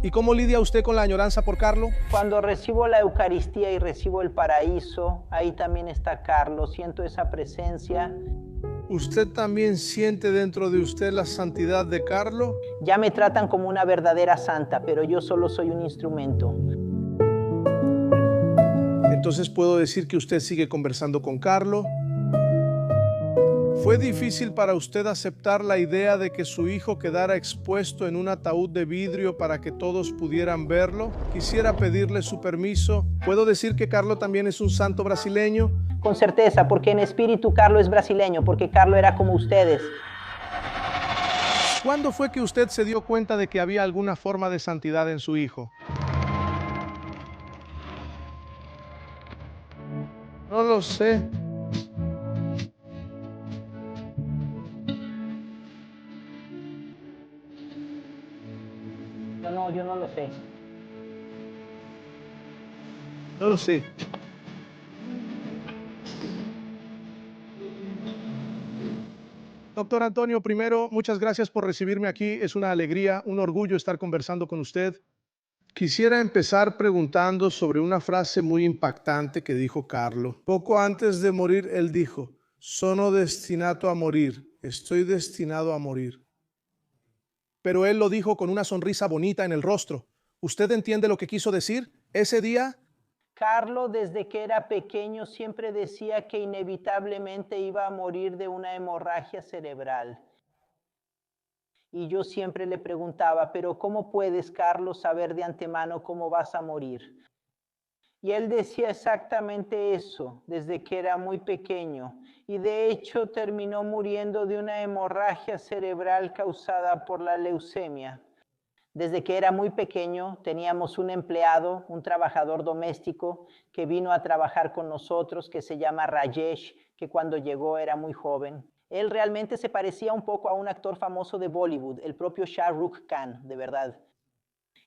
¿Y cómo lidia usted con la añoranza por Carlo? Cuando recibo la Eucaristía y recibo el paraíso, ahí también está Carlos, siento esa presencia. ¿Usted también siente dentro de usted la santidad de Carlo? Ya me tratan como una verdadera santa, pero yo solo soy un instrumento. Entonces puedo decir que usted sigue conversando con Carlo. ¿Fue difícil para usted aceptar la idea de que su hijo quedara expuesto en un ataúd de vidrio para que todos pudieran verlo? Quisiera pedirle su permiso. ¿Puedo decir que Carlo también es un santo brasileño? Con certeza, porque en espíritu Carlo es brasileño, porque Carlo era como ustedes. ¿Cuándo fue que usted se dio cuenta de que había alguna forma de santidad en su hijo? No lo sé. Yo no lo sé. No lo sé. Doctor Antonio, primero, muchas gracias por recibirme aquí. Es una alegría, un orgullo estar conversando con usted. Quisiera empezar preguntando sobre una frase muy impactante que dijo Carlo. Poco antes de morir, él dijo, sono destinato a morir, estoy destinado a morir. Pero él lo dijo con una sonrisa bonita en el rostro. ¿Usted entiende lo que quiso decir? Ese día, Carlo, desde que era pequeño, siempre decía que inevitablemente iba a morir de una hemorragia cerebral. Y yo siempre le preguntaba, pero ¿cómo puedes, Carlos, saber de antemano cómo vas a morir? Y él decía exactamente eso desde que era muy pequeño. Y de hecho terminó muriendo de una hemorragia cerebral causada por la leucemia. Desde que era muy pequeño teníamos un empleado, un trabajador doméstico que vino a trabajar con nosotros, que se llama Rajesh, que cuando llegó era muy joven. Él realmente se parecía un poco a un actor famoso de Bollywood, el propio Shah Rukh Khan, de verdad.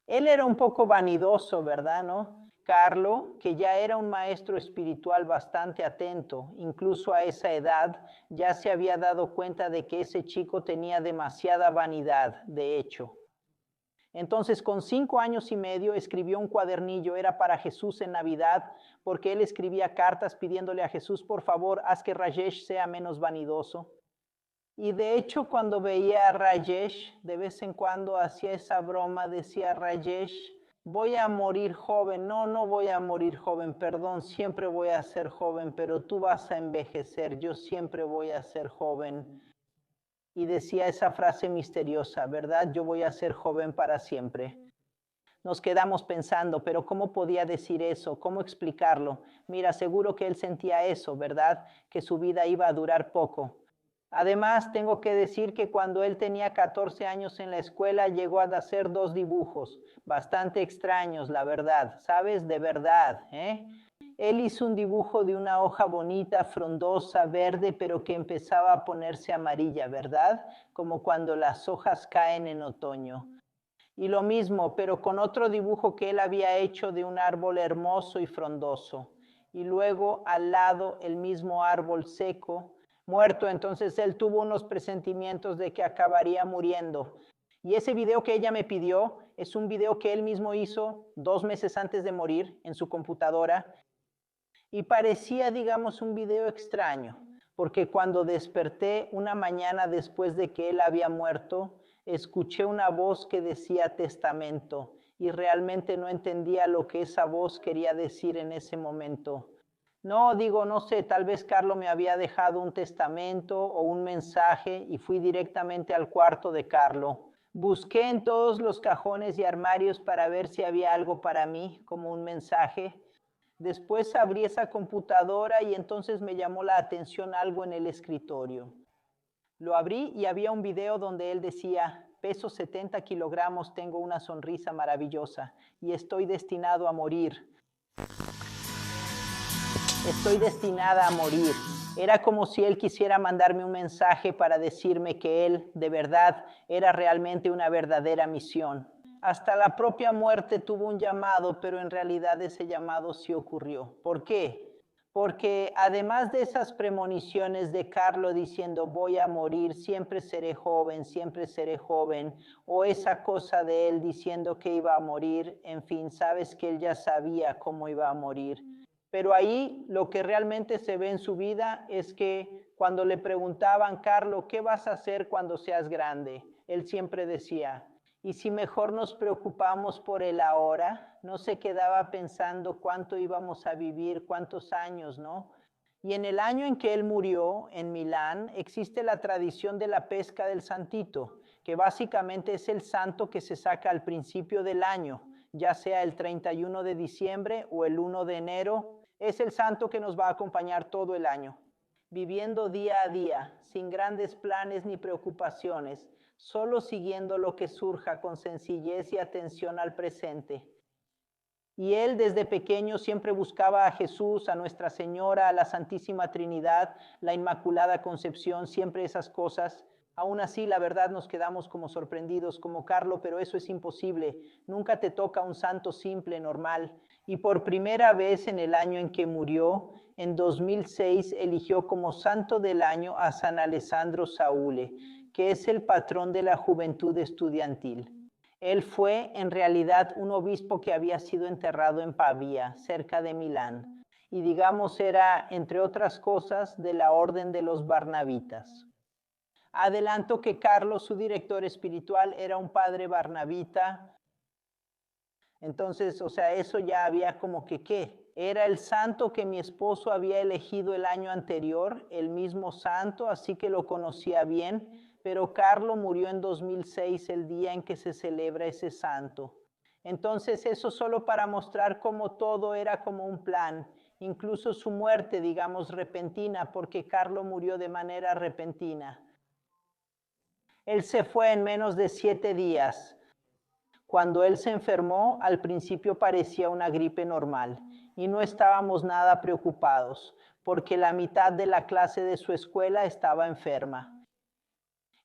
Él era un poco vanidoso, ¿verdad, no? Carlo, que ya era un maestro espiritual bastante atento, incluso a esa edad, ya se había dado cuenta de que ese chico tenía demasiada vanidad, de hecho. Entonces, con 5 años y medio, escribió un cuadernillo, era para Jesús en Navidad, porque él escribía cartas pidiéndole a Jesús, por favor, haz que Rajesh sea menos vanidoso. Y de hecho, cuando veía a Rajesh, de vez en cuando hacía esa broma, decía Rajesh, voy a morir joven. No, no voy a morir joven, perdón, siempre voy a ser joven, pero tú vas a envejecer, yo siempre voy a ser joven. Y decía esa frase misteriosa, ¿verdad? Yo voy a ser joven para siempre. Nos quedamos pensando, pero ¿cómo podía decir eso? ¿Cómo explicarlo? Mira, seguro que él sentía eso, ¿verdad? Que su vida iba a durar poco. Además, tengo que decir que cuando él tenía 14 años en la escuela, llegó a hacer 2 dibujos, bastante extraños, la verdad, ¿sabes? De verdad, ¿eh? Él hizo un dibujo de una hoja bonita, frondosa, verde, pero que empezaba a ponerse amarilla, ¿verdad? Como cuando las hojas caen en otoño. Y lo mismo, pero con otro dibujo que él había hecho de un árbol hermoso y frondoso. Y luego al lado el mismo árbol seco, muerto. Entonces él tuvo unos presentimientos de que acabaría muriendo. Y ese video que ella me pidió es un video que él mismo hizo 2 meses antes de morir en su computadora. Y parecía, digamos, un video extraño, porque cuando desperté una mañana después de que él había muerto, escuché una voz que decía testamento y realmente no entendía lo que esa voz quería decir en ese momento. No, digo, no sé, tal vez Carlo me había dejado un testamento o un mensaje y fui directamente al cuarto de Carlo. Busqué en todos los cajones y armarios para ver si había algo para mí, como un mensaje. Después abrí esa computadora y entonces me llamó la atención algo en el escritorio. Lo abrí y había un video donde él decía, peso 70 kilogramos, tengo una sonrisa maravillosa y estoy destinado a morir. Estoy destinada a morir. Era como si él quisiera mandarme un mensaje para decirme que él, de verdad, era realmente una verdadera misión. Hasta la propia muerte tuvo un llamado, pero en realidad ese llamado sí ocurrió. ¿Por qué? Porque además de esas premoniciones de Carlo diciendo voy a morir, siempre seré joven, o esa cosa de él diciendo que iba a morir, en fin, sabes que él ya sabía cómo iba a morir. Pero ahí lo que realmente se ve en su vida es que cuando le preguntaban, Carlo, ¿qué vas a hacer cuando seas grande? Él siempre decía, ¿y si mejor nos preocupamos por el ahora? No se quedaba pensando cuánto íbamos a vivir, cuántos años, ¿no? Y en el año en que él murió, en Milán, existe la tradición de la pesca del santito, que básicamente es el santo que se saca al principio del año, ya sea el 31 de diciembre o el 1 de enero. Es el santo que nos va a acompañar todo el año, viviendo día a día, sin grandes planes ni preocupaciones, solo siguiendo lo que surja con sencillez y atención al presente. Y él desde pequeño siempre buscaba a Jesús, a Nuestra Señora, a la Santísima Trinidad, la Inmaculada Concepción, siempre esas cosas. Aún así, la verdad, nos quedamos como sorprendidos, como Carlo, pero eso es imposible. Nunca te toca un santo simple, normal. Y por primera vez en el año en que murió, en 2006, eligió como santo del año a San Alessandro Saule, que es el patrón de la juventud estudiantil. Él fue en realidad un obispo que había sido enterrado en Pavía, cerca de Milán, y digamos era, entre otras cosas, de la orden de los barnabitas. Adelanto que Carlos, su director espiritual, era un padre barnabita. Entonces, o sea, eso ya había como que, ¿qué? Era el santo que mi esposo había elegido el año anterior, el mismo santo, así que lo conocía bien, pero Carlo murió en 2006, el día en que se celebra ese santo. Entonces, eso solo para mostrar cómo todo era como un plan, incluso su muerte, digamos, repentina, porque Carlo murió de manera repentina. Él se fue en menos de 7 días. Cuando él se enfermó, al principio parecía una gripe normal y no estábamos nada preocupados porque la mitad de la clase de su escuela estaba enferma.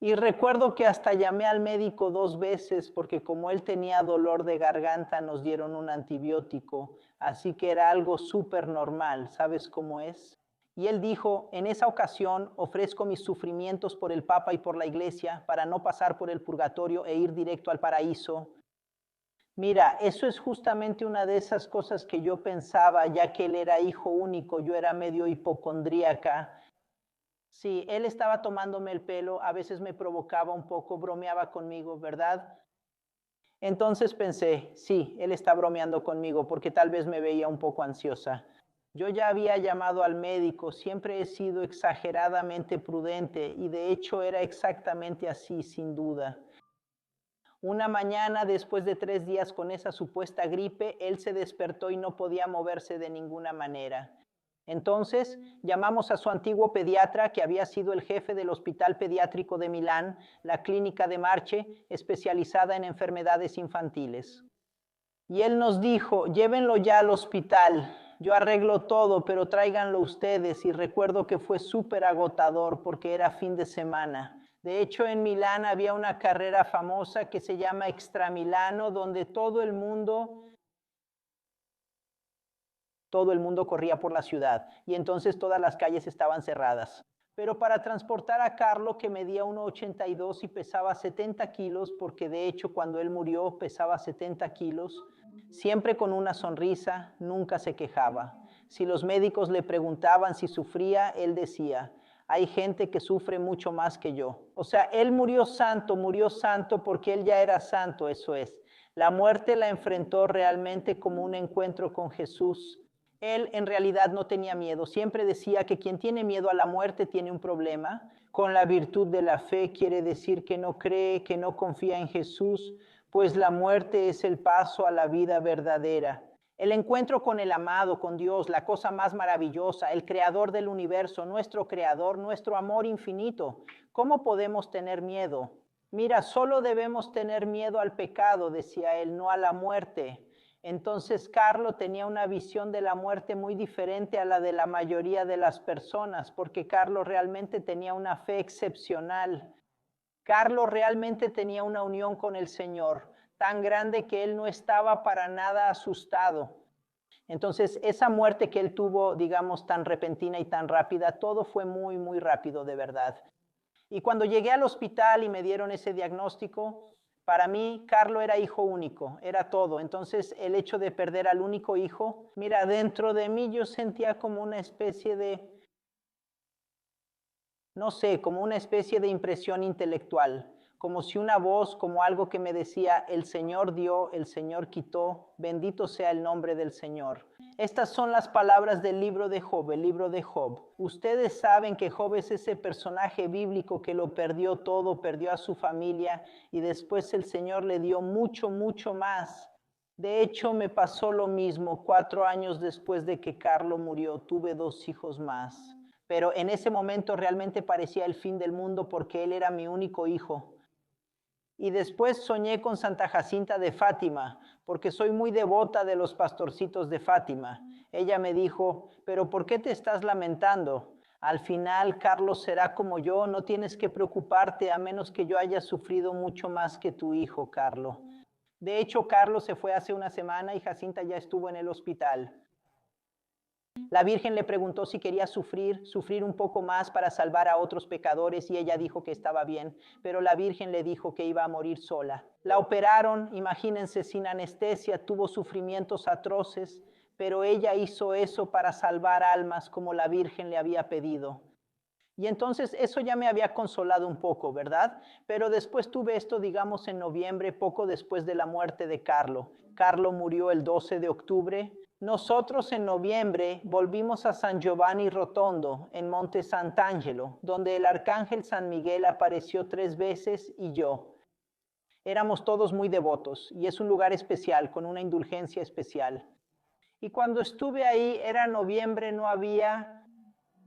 Y recuerdo que hasta llamé al médico 2 veces porque como él tenía dolor de garganta nos dieron un antibiótico, así que era algo súper normal, ¿sabes cómo es? Y él dijo, en esa ocasión ofrezco mis sufrimientos por el Papa y por la Iglesia para no pasar por el purgatorio e ir directo al paraíso. Mira, eso es justamente una de esas cosas que yo pensaba, ya que él era hijo único, yo era medio hipocondríaca. Sí, él estaba tomándome el pelo, a veces me provocaba un poco, bromeaba conmigo, ¿verdad? Entonces pensé, sí, él está bromeando conmigo porque tal vez me veía un poco ansiosa. Yo ya había llamado al médico, siempre he sido exageradamente prudente y de hecho era exactamente así, sin duda. Una mañana, después de 3 días con esa supuesta gripe, él se despertó y no podía moverse de ninguna manera. Entonces llamamos a su antiguo pediatra, que había sido el jefe del Hospital Pediátrico de Milán, la clínica de Marche, especializada en enfermedades infantiles. Y él nos dijo, llévenlo ya al hospital, yo arreglo todo, pero tráiganlo ustedes. Y recuerdo que fue súper agotador porque era fin de semana. De hecho, en Milán había una carrera famosa que se llama Extramilano, donde todo el mundo corría por la ciudad y entonces todas las calles estaban cerradas. Pero para transportar a Carlo, que medía 1,82 y pesaba 70 kilos, porque de hecho cuando él murió pesaba 70 kilos, siempre con una sonrisa, nunca se quejaba. Si los médicos le preguntaban si sufría, él decía, hay gente que sufre mucho más que yo. O sea, él murió santo porque él ya era santo, eso es. La muerte la enfrentó realmente como un encuentro con Jesús. Él en realidad no tenía miedo. Siempre decía que quien tiene miedo a la muerte tiene un problema. Con la virtud de la fe quiere decir que no cree, que no confía en Jesús, pues la muerte es el paso a la vida verdadera. El encuentro con el amado, con Dios, la cosa más maravillosa, el creador del universo, nuestro creador, nuestro amor infinito. ¿Cómo podemos tener miedo? Mira, solo debemos tener miedo al pecado, decía él, no a la muerte. Entonces Carlo tenía una visión de la muerte muy diferente a la de la mayoría de las personas, porque Carlo realmente tenía una fe excepcional. Carlo realmente tenía una unión con el Señor tan grande que él no estaba para nada asustado. Entonces, esa muerte que él tuvo, digamos, tan repentina y tan rápida, todo fue muy, muy rápido, de verdad. Y cuando llegué al hospital y me dieron ese diagnóstico, para mí, Carlo era hijo único, era todo. Entonces, el hecho de perder al único hijo, mira, dentro de mí yo sentía como una especie de, no sé, como una especie de impresión intelectual, como si una voz, como algo que me decía, el Señor dio, el Señor quitó, bendito sea el nombre del Señor. Estas son las palabras del libro de Job, el libro de Job. Ustedes saben que Job es ese personaje bíblico que lo perdió todo, perdió a su familia y después el Señor le dio mucho, mucho más. De hecho, me pasó lo mismo 4 años después de que Carlo murió. Tuve 2 hijos más. Pero en ese momento realmente parecía el fin del mundo porque él era mi único hijo. Y después soñé con Santa Jacinta de Fátima, porque soy muy devota de los pastorcitos de Fátima. Ella me dijo, pero ¿por qué te estás lamentando? Al final, Carlos será como yo, no tienes que preocuparte a menos que yo haya sufrido mucho más que tu hijo, Carlos. De hecho, Carlos se fue hace una semana y Jacinta ya estuvo en el hospital. La Virgen le preguntó si quería sufrir un poco más para salvar a otros pecadores y ella dijo que estaba bien, pero la Virgen le dijo que iba a morir sola. La operaron, imagínense, sin anestesia, tuvo sufrimientos atroces, pero ella hizo eso para salvar almas como la Virgen le había pedido. Y entonces eso ya me había consolado un poco, ¿verdad? Pero después tuve esto, digamos, en noviembre, poco después de la muerte de Carlo. Carlo murió el 12 de octubre. Nosotros en noviembre volvimos a San Giovanni Rotondo, en Monte Sant'Angelo, donde el arcángel San Miguel apareció 3 veces y yo. Éramos todos muy devotos y es un lugar especial, con una indulgencia especial. Y cuando estuve ahí, era noviembre, no había...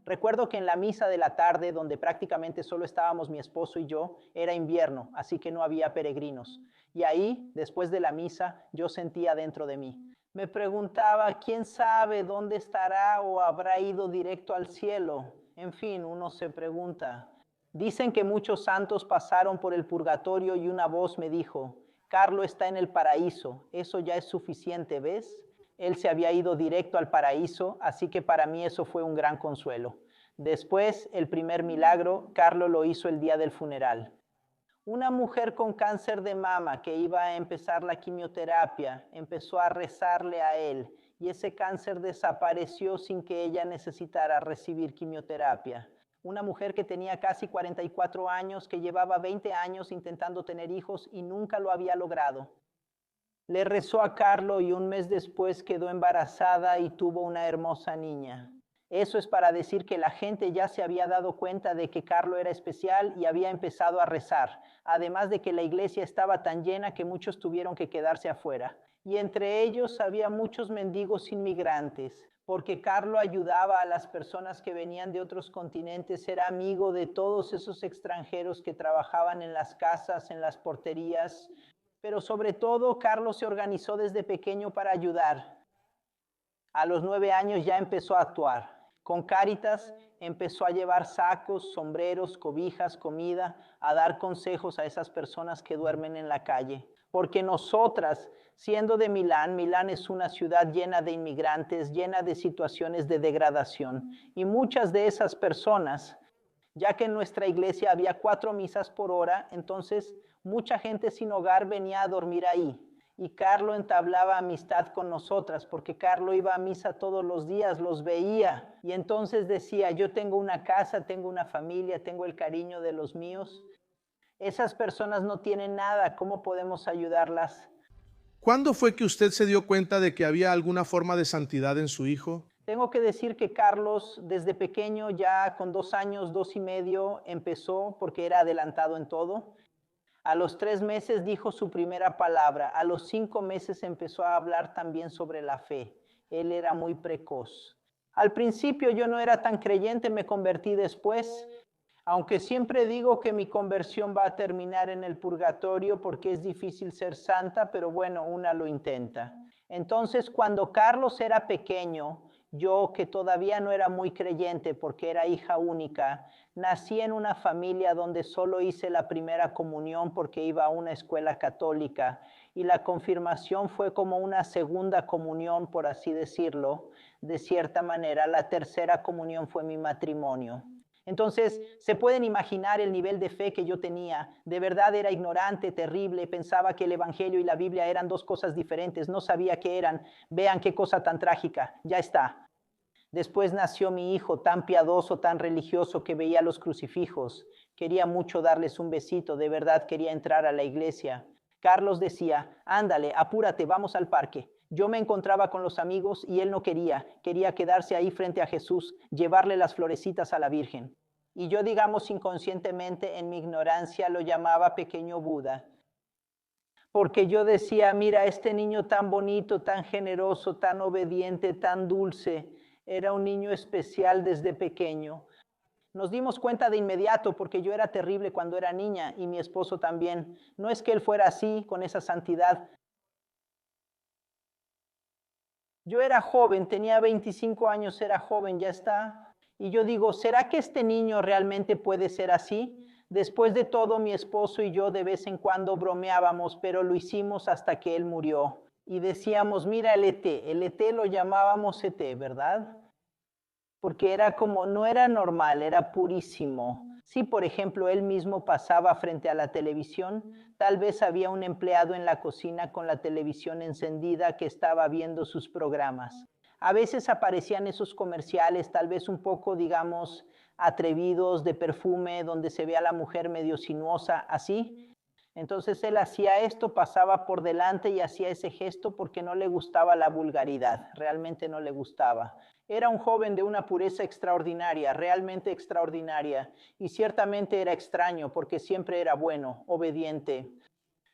Recuerdo que en la misa de la tarde, donde prácticamente solo estábamos mi esposo y yo, era invierno, así que no había peregrinos. Y ahí, después de la misa, yo sentía dentro de mí. Me preguntaba, ¿quién sabe dónde estará o habrá ido directo al cielo? En fin, uno se pregunta. Dicen que muchos santos pasaron por el purgatorio y una voz me dijo, Carlo está en el paraíso, eso ya es suficiente, ¿ves? Él se había ido directo al paraíso, así que para mí eso fue un gran consuelo. Después, el primer milagro, Carlo lo hizo el día del funeral. Una mujer con cáncer de mama que iba a empezar la quimioterapia empezó a rezarle a él y ese cáncer desapareció sin que ella necesitara recibir quimioterapia. Una mujer que tenía casi 44 años, que llevaba 20 años intentando tener hijos y nunca lo había logrado. Le rezó a Carlo y un mes después quedó embarazada y tuvo una hermosa niña. Eso es para decir que la gente ya se había dado cuenta de que Carlo era especial y había empezado a rezar, además de que la iglesia estaba tan llena que muchos tuvieron que quedarse afuera. Y entre ellos había muchos mendigos inmigrantes, porque Carlo ayudaba a las personas que venían de otros continentes, era amigo de todos esos extranjeros que trabajaban en las casas, en las porterías. Pero sobre todo, Carlos se organizó desde pequeño para ayudar. A los 9 años ya empezó a actuar. Con Cáritas empezó a llevar sacos, sombreros, cobijas, comida, a dar consejos a esas personas que duermen en la calle. Porque nosotras, siendo de Milán, Milán es una ciudad llena de inmigrantes, llena de situaciones de degradación. Y muchas de esas personas, ya que en nuestra iglesia había 4 misas por hora, entonces mucha gente sin hogar venía a dormir ahí. Y Carlo entablaba amistad con nosotras, porque Carlo iba a misa todos los días, los veía. Y entonces decía, yo tengo una casa, tengo una familia, tengo el cariño de los míos. Esas personas no tienen nada, ¿cómo podemos ayudarlas? ¿Cuándo fue que usted se dio cuenta de que había alguna forma de santidad en su hijo? Tengo que decir que Carlos, desde pequeño, ya con 2 años, 2 y medio, empezó, porque era adelantado en todo. A los 3 meses dijo su primera palabra. A los 5 meses empezó a hablar también sobre la fe. Él era muy precoz. Al principio yo no era tan creyente, me convertí después. Aunque siempre digo que mi conversión va a terminar en el purgatorio porque es difícil ser santa, pero bueno, una lo intenta. Entonces, cuando Carlos era pequeño, yo, que todavía no era muy creyente porque era hija única, nací en una familia donde solo hice la primera comunión porque iba a una escuela católica y la confirmación fue como una segunda comunión, por así decirlo. De cierta manera, la tercera comunión fue mi matrimonio. Entonces, se pueden imaginar el nivel de fe que yo tenía. De verdad era ignorante, terrible, pensaba que el Evangelio y la Biblia eran dos cosas diferentes, no sabía qué eran. Vean qué cosa tan trágica, ya está. Después nació mi hijo, tan piadoso, tan religioso, que veía los crucifijos. Quería mucho darles un besito, de verdad quería entrar a la iglesia. Carlos decía, ándale, apúrate, vamos al parque. Yo me encontraba con los amigos y él no quería quedarse ahí frente a Jesús, llevarle las florecitas a la Virgen. Y yo, digamos inconscientemente, en mi ignorancia, lo llamaba pequeño Buda. Porque yo decía, mira, este niño tan bonito, tan generoso, tan obediente, tan dulce, era un niño especial desde pequeño. Nos dimos cuenta de inmediato porque yo era terrible cuando era niña y mi esposo también. No es que él fuera así, con esa santidad. Yo era joven, tenía 25 años, era joven, ya está. Y yo digo, ¿será que este niño realmente puede ser así? Después de todo, mi esposo y yo de vez en cuando bromeábamos, pero lo hicimos hasta que él murió. Y decíamos, mira el ET lo llamábamos ET, ¿verdad? Porque era como, no era normal, era purísimo. Si, por ejemplo, él mismo pasaba frente a la televisión, tal vez había un empleado en la cocina con la televisión encendida que estaba viendo sus programas. A veces aparecían esos comerciales, tal vez un poco, digamos, atrevidos, de perfume, donde se ve a la mujer medio sinuosa, así. Entonces él hacía esto, pasaba por delante y hacía ese gesto porque no le gustaba la vulgaridad, realmente no le gustaba. Era un joven de una pureza extraordinaria, realmente extraordinaria, y ciertamente era extraño porque siempre era bueno, obediente.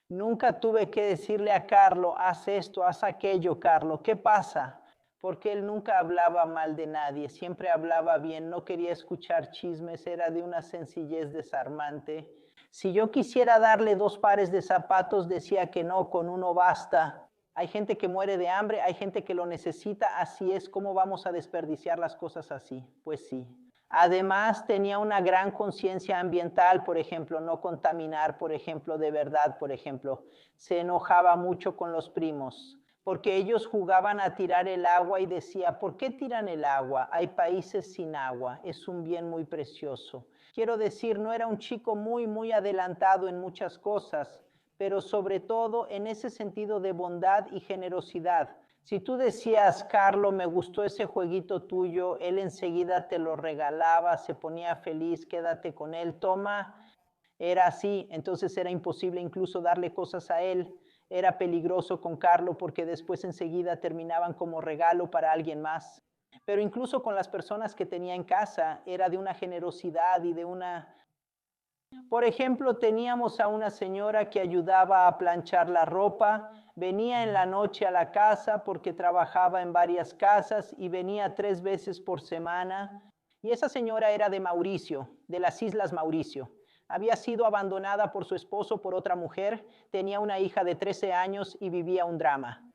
Nunca tuve que decirle a Carlo, haz esto, haz aquello, Carlo, ¿qué pasa? Porque él nunca hablaba mal de nadie, siempre hablaba bien, no quería escuchar chismes, era de una sencillez desarmante. Si yo quisiera darle 2 pares de zapatos, decía que no, con uno basta. Hay gente que muere de hambre, hay gente que lo necesita, así es. ¿Cómo vamos a desperdiciar las cosas así? Pues sí. Además, tenía una gran conciencia ambiental, por ejemplo, no contaminar, por ejemplo, de verdad, por ejemplo. Se enojaba mucho con los primos, porque ellos jugaban a tirar el agua y decía, ¿por qué tiran el agua? Hay países sin agua, es un bien muy precioso. Quiero decir, no era un chico muy adelantado en muchas cosas, pero sobre todo en ese sentido de bondad y generosidad. Si tú decías, Carlo, me gustó ese jueguito tuyo, él enseguida te lo regalaba, se ponía feliz, quédate con él, toma. Era así, entonces era imposible incluso darle cosas a él. Era peligroso con Carlo porque después enseguida terminaban como regalo para alguien más. Pero incluso con las personas que tenía en casa, era de una generosidad y de una... Por ejemplo, teníamos a una señora que ayudaba a planchar la ropa, venía en la noche a la casa porque trabajaba en varias casas y venía 3 veces por semana. Y esa señora era de Mauricio, de las Islas Mauricio. Había sido abandonada por su esposo por otra mujer, tenía una hija de 13 años y vivía un drama.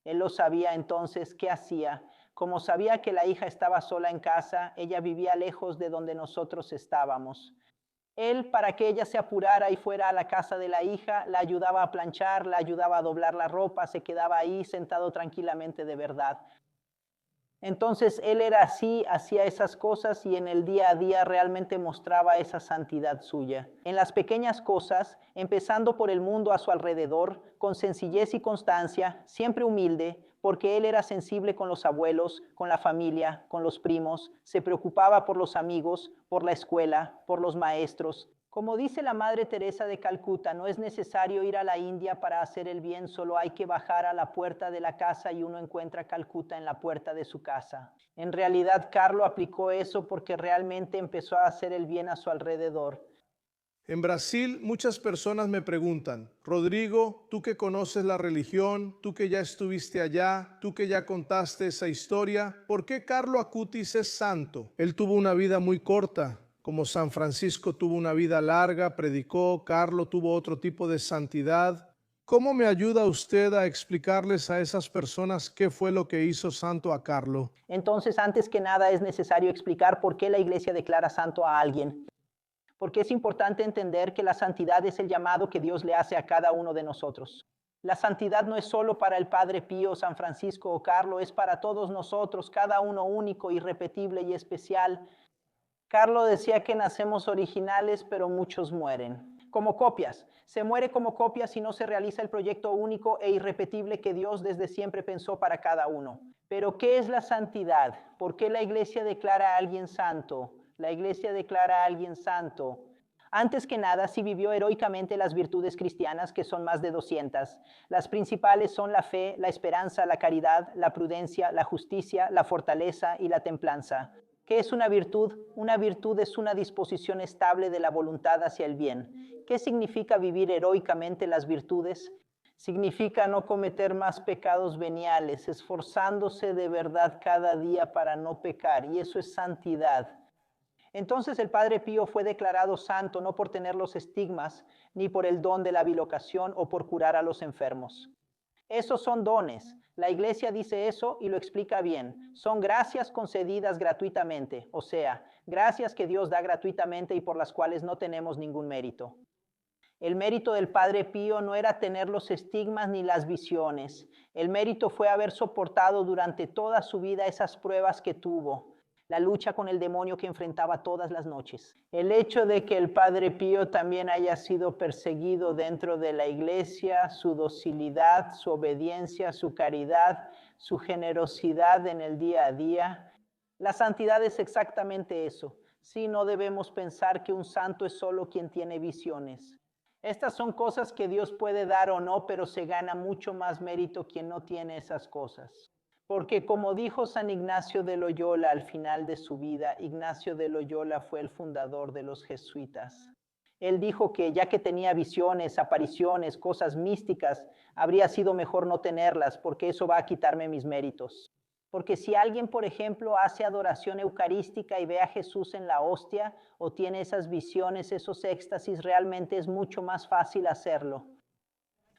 Él lo sabía entonces, ¿qué hacía? Como sabía que la hija estaba sola en casa, ella vivía lejos de donde nosotros estábamos. Él, para que ella se apurara y fuera a la casa de la hija, la ayudaba a planchar, la ayudaba a doblar la ropa, se quedaba ahí sentado tranquilamente de verdad. Entonces él era así, hacía esas cosas y en el día a día realmente mostraba esa santidad suya. En las pequeñas cosas, empezando por el mundo a su alrededor, con sencillez y constancia, siempre humilde, porque él era sensible con los abuelos, con la familia, con los primos, se preocupaba por los amigos, por la escuela, por los maestros. Como dice la Madre Teresa de Calcuta, no es necesario ir a la India para hacer el bien, solo hay que bajar a la puerta de la casa y uno encuentra Calcuta en la puerta de su casa. En realidad, Carlo aplicó eso porque realmente empezó a hacer el bien a su alrededor. En Brasil, muchas personas me preguntan, Rodrigo, tú que conoces la religión, tú que ya estuviste allá, tú que ya contaste esa historia, ¿por qué Carlo Acutis es santo? Él tuvo una vida muy corta. Como San Francisco tuvo una vida larga, predicó, Carlo tuvo otro tipo de santidad. ¿Cómo me ayuda usted a explicarles a esas personas qué fue lo que hizo santo a Carlo? Entonces, antes que nada, es necesario explicar por qué la Iglesia declara santo a alguien. Porque es importante entender que la santidad es el llamado que Dios le hace a cada uno de nosotros. La santidad no es solo para el Padre Pío, San Francisco o Carlo, es para todos nosotros, cada uno único, irrepetible y especial. Carlo decía que nacemos originales, pero muchos mueren. Como copias. Se muere como copias si no se realiza el proyecto único e irrepetible que Dios desde siempre pensó para cada uno. Pero ¿qué es la santidad? ¿Por qué la Iglesia declara a alguien santo? La Iglesia declara a alguien santo. Antes que nada, sí vivió heroicamente las virtudes cristianas, que son más de 200. Las principales son la fe, la esperanza, la caridad, la prudencia, la justicia, la fortaleza y la templanza. ¿Qué es una virtud? Una virtud es una disposición estable de la voluntad hacia el bien. ¿Qué significa vivir heroicamente las virtudes? Significa no cometer más pecados veniales, esforzándose de verdad cada día para no pecar, y eso es santidad. Entonces el Padre Pío fue declarado santo no por tener los estigmas, ni por el don de la bilocación o por curar a los enfermos. Esos son dones. La Iglesia dice eso y lo explica bien. Son gracias concedidas gratuitamente, o sea, gracias que Dios da gratuitamente y por las cuales no tenemos ningún mérito. El mérito del Padre Pío no era tener los estigmas ni las visiones. El mérito fue haber soportado durante toda su vida esas pruebas que tuvo, la lucha con el demonio que enfrentaba todas las noches. El hecho de que el Padre Pío también haya sido perseguido dentro de la Iglesia, su docilidad, su obediencia, su caridad, su generosidad en el día a día. La santidad es exactamente eso. Sí, no debemos pensar que un santo es solo quien tiene visiones. Estas son cosas que Dios puede dar o no, pero se gana mucho más mérito quien no tiene esas cosas. Porque como dijo San Ignacio de Loyola al final de su vida, Ignacio de Loyola fue el fundador de los jesuitas. Él dijo que ya que tenía visiones, apariciones, cosas místicas, habría sido mejor no tenerlas, porque eso va a quitarme mis méritos. Porque si alguien, por ejemplo, hace adoración eucarística y ve a Jesús en la hostia o tiene esas visiones, esos éxtasis, realmente es mucho más fácil hacerlo.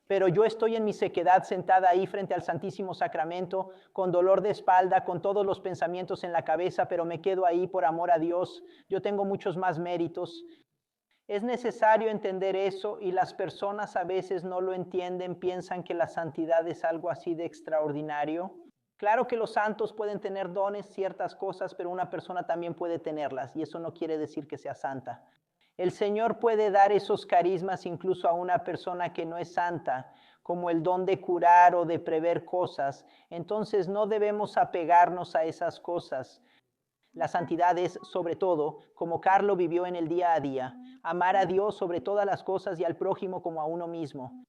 Pero yo estoy en mi sequedad sentada ahí frente al Santísimo Sacramento, con dolor de espalda, con todos los pensamientos en la cabeza, pero me quedo ahí por amor a Dios. Yo tengo muchos más méritos. Es necesario entender eso y las personas a veces no lo entienden, piensan que la santidad es algo así de extraordinario. Claro que los santos pueden tener dones, ciertas cosas, pero una persona también puede tenerlas y eso no quiere decir que sea santa. El Señor puede dar esos carismas incluso a una persona que no es santa, como el don de curar o de prever cosas. Entonces no debemos apegarnos a esas cosas. La santidad es, sobre todo, como Carlo vivió en el día a día, amar a Dios sobre todas las cosas y al prójimo como a uno mismo.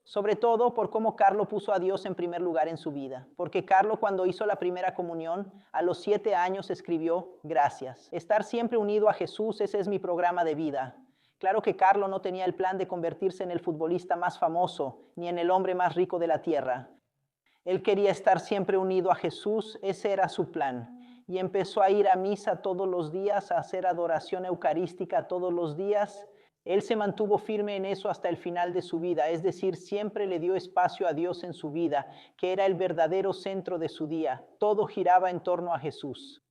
Sobre todo por cómo Carlo puso a Dios en primer lugar en su vida. Porque Carlo, cuando hizo la primera comunión, a los 7 años escribió: gracias. Estar siempre unido a Jesús, ese es mi programa de vida. Claro que Carlo no tenía el plan de convertirse en el futbolista más famoso, ni en el hombre más rico de la tierra. Él quería estar siempre unido a Jesús, ese era su plan. Y empezó a ir a misa todos los días, a hacer adoración eucarística todos los días. Él se mantuvo firme en eso hasta el final de su vida, es decir, siempre le dio espacio a Dios en su vida, que era el verdadero centro de su día. Todo giraba en torno a Jesús.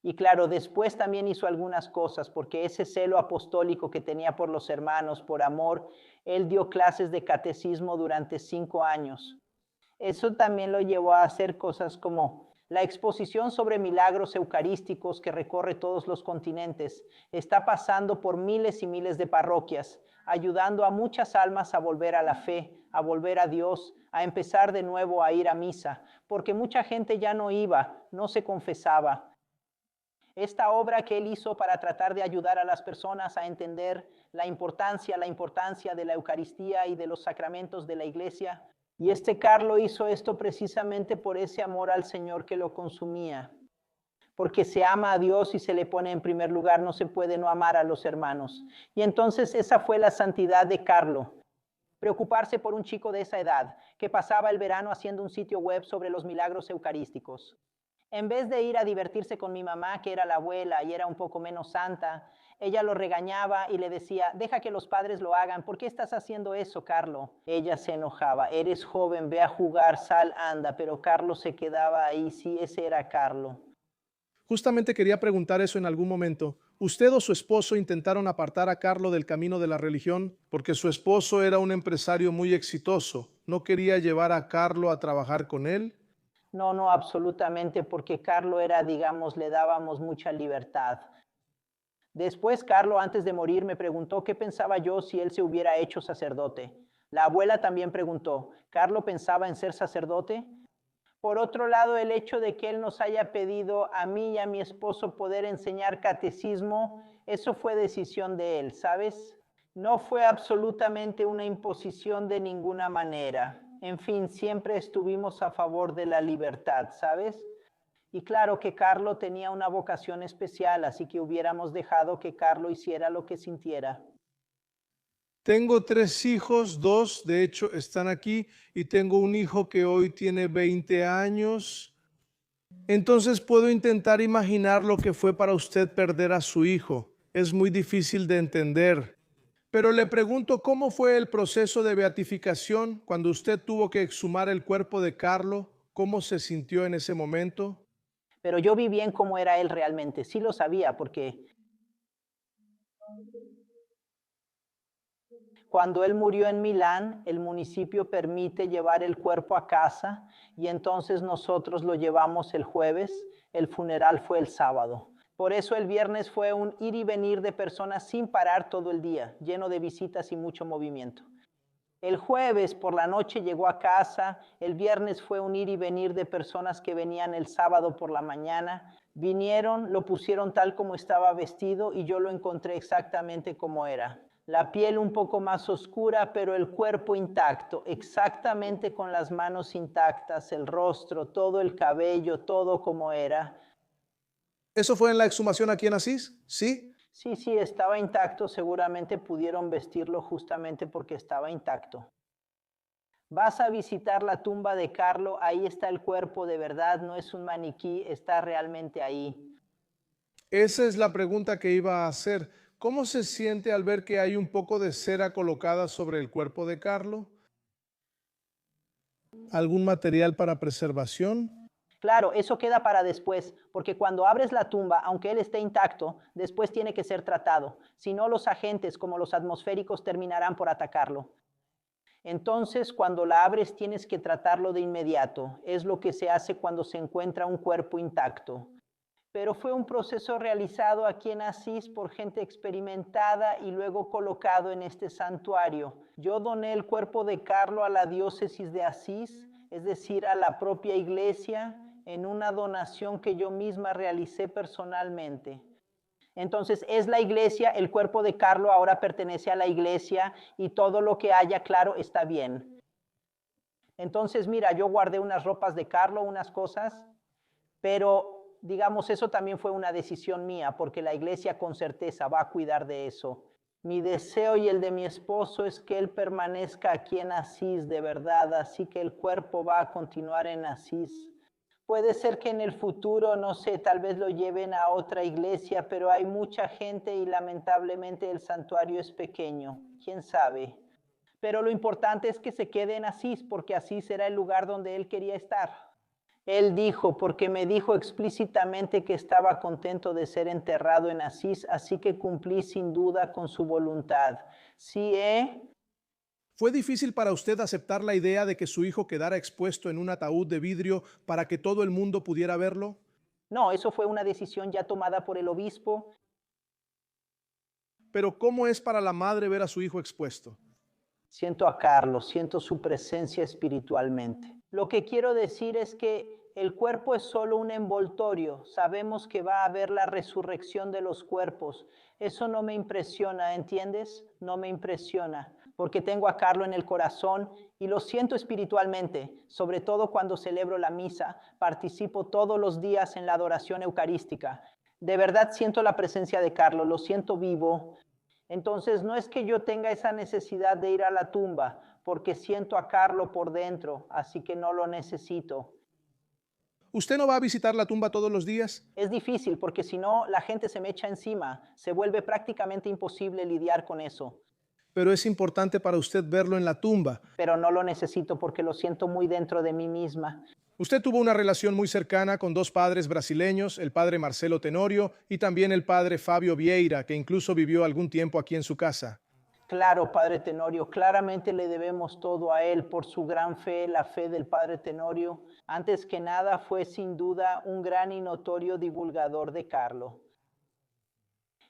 Y claro, después también hizo algunas cosas, porque ese celo apostólico que tenía por los hermanos, por amor, él dio clases de catecismo durante 5 años. Eso también lo llevó a hacer cosas como la exposición sobre milagros eucarísticos que recorre todos los continentes. Está pasando por miles y miles de parroquias, ayudando a muchas almas a volver a la fe, a volver a Dios, a empezar de nuevo a ir a misa, porque mucha gente ya no iba, no se confesaba. Esta obra que él hizo para tratar de ayudar a las personas a entender la importancia de la Eucaristía y de los sacramentos de la Iglesia. Y Carlo hizo esto precisamente por ese amor al Señor que lo consumía. Porque se ama a Dios y se le pone en primer lugar, no se puede no amar a los hermanos. Y entonces esa fue la santidad de Carlo. Preocuparse por un chico de esa edad, que pasaba el verano haciendo un sitio web sobre los milagros eucarísticos. En vez de ir a divertirse con mi mamá, que era la abuela y era un poco menos santa, ella lo regañaba y le decía: deja que los padres lo hagan, ¿por qué estás haciendo eso, Carlo? Ella se enojaba: eres joven, ve a jugar, sal, anda. Pero Carlo se quedaba ahí, sí, ese era Carlo. Justamente quería preguntar eso en algún momento. ¿Usted o su esposo intentaron apartar a Carlo del camino de la religión? Porque su esposo era un empresario muy exitoso. ¿No quería llevar a Carlo a trabajar con él? No, no, absolutamente, porque Carlo era, digamos, le dábamos mucha libertad. Después, Carlo, antes de morir, me preguntó qué pensaba yo si él se hubiera hecho sacerdote. La abuela también preguntó, ¿Carlo pensaba en ser sacerdote? Por otro lado, el hecho de que él nos haya pedido a mí y a mi esposo poder enseñar catecismo, eso fue decisión de él, ¿sabes? No fue absolutamente una imposición de ninguna manera. En fin, siempre estuvimos a favor de la libertad, ¿sabes? Y claro que Carlo tenía una vocación especial, así que hubiéramos dejado que Carlo hiciera lo que sintiera. Tengo 3 hijos, 2 de hecho están aquí y tengo un hijo que hoy tiene 20 años. Entonces puedo intentar imaginar lo que fue para usted perder a su hijo. Es muy difícil de entender. Pero le pregunto, ¿cómo fue el proceso de beatificación cuando usted tuvo que exhumar el cuerpo de Carlo? ¿Cómo se sintió en ese momento? Pero yo vi bien cómo era él realmente, sí lo sabía, porque cuando él murió en Milán, el municipio permite llevar el cuerpo a casa y entonces nosotros lo llevamos el jueves, el funeral fue el sábado. Por eso el viernes fue un ir y venir de personas sin parar todo el día, lleno de visitas y mucho movimiento. El jueves por la noche llegó a casa, el viernes fue un ir y venir de personas que venían el sábado por la mañana, vinieron, lo pusieron tal como estaba vestido y yo lo encontré exactamente como era. La piel un poco más oscura, pero el cuerpo intacto, exactamente con las manos intactas, el rostro, todo el cabello, todo como era. ¿Eso fue en la exhumación aquí en Asís? ¿Sí? Sí, sí, estaba intacto, seguramente pudieron vestirlo justamente porque estaba intacto. Vas a visitar la tumba de Carlo, ahí está el cuerpo de verdad, no es un maniquí, está realmente ahí. Esa es la pregunta que iba a hacer. ¿Cómo se siente al ver que hay un poco de cera colocada sobre el cuerpo de Carlo? ¿Algún material para preservación? Claro, eso queda para después, porque cuando abres la tumba, aunque él esté intacto, después tiene que ser tratado. Si no, los agentes como los atmosféricos terminarán por atacarlo. Entonces, cuando la abres, tienes que tratarlo de inmediato. Es lo que se hace cuando se encuentra un cuerpo intacto. Pero fue un proceso realizado aquí en Asís por gente experimentada y luego colocado en este santuario. Yo doné el cuerpo de Carlo a la diócesis de Asís, es decir, a la propia iglesia, en una donación que yo misma realicé personalmente. Entonces es la iglesia, el cuerpo de Carlo ahora pertenece a la iglesia y todo lo que haya, claro, está bien. Entonces, mira, yo guardé unas ropas de Carlo, unas cosas, pero digamos, eso también fue una decisión mía, porque la iglesia con certeza va a cuidar de eso. Mi deseo y el de mi esposo es que él permanezca aquí en Asís de verdad, así que el cuerpo va a continuar en Asís. Puede ser que en el futuro, no sé, tal vez lo lleven a otra iglesia, pero hay mucha gente y lamentablemente el santuario es pequeño. ¿Quién sabe? Pero lo importante es que se quede en Asís, porque Asís era el lugar donde él quería estar. Él dijo, porque me dijo explícitamente que estaba contento de ser enterrado en Asís, así que cumplí sin duda con su voluntad. Sí, ¿Fue difícil para usted aceptar la idea de que su hijo quedara expuesto en un ataúd de vidrio para que todo el mundo pudiera verlo? no, eso fue una decisión ya tomada por el obispo. Pero ¿cómo es para la madre ver a su hijo expuesto? Siento a Carlos, siento su presencia espiritualmente. Lo que quiero decir es que el cuerpo es solo un envoltorio. Sabemos que va a haber la resurrección de los cuerpos. Eso no me impresiona, ¿entiendes? No me impresiona, porque tengo a Carlos en el corazón y lo siento espiritualmente, sobre todo cuando celebro la misa. Participo todos los días en la adoración eucarística. De verdad siento la presencia de Carlos, lo siento vivo. Entonces no es que yo tenga esa necesidad de ir a la tumba, porque siento a Carlo por dentro, así que no lo necesito. ¿Usted no va a visitar la tumba todos los días? Es difícil porque si no, la gente se me echa encima, se vuelve prácticamente imposible lidiar con eso. pero es importante para usted verlo en la tumba. pero no lo necesito porque lo siento muy dentro de mí misma. Usted tuvo una relación muy cercana con dos padres brasileños, el padre Marcelo Tenorio y también el padre Fabio Vieira, que incluso vivió algún tiempo aquí en su casa. Claro, Padre Tenorio, claramente le debemos todo a él por su gran fe, la fe del Padre Tenorio. Antes que nada, fue sin duda un gran y notorio divulgador de Carlo.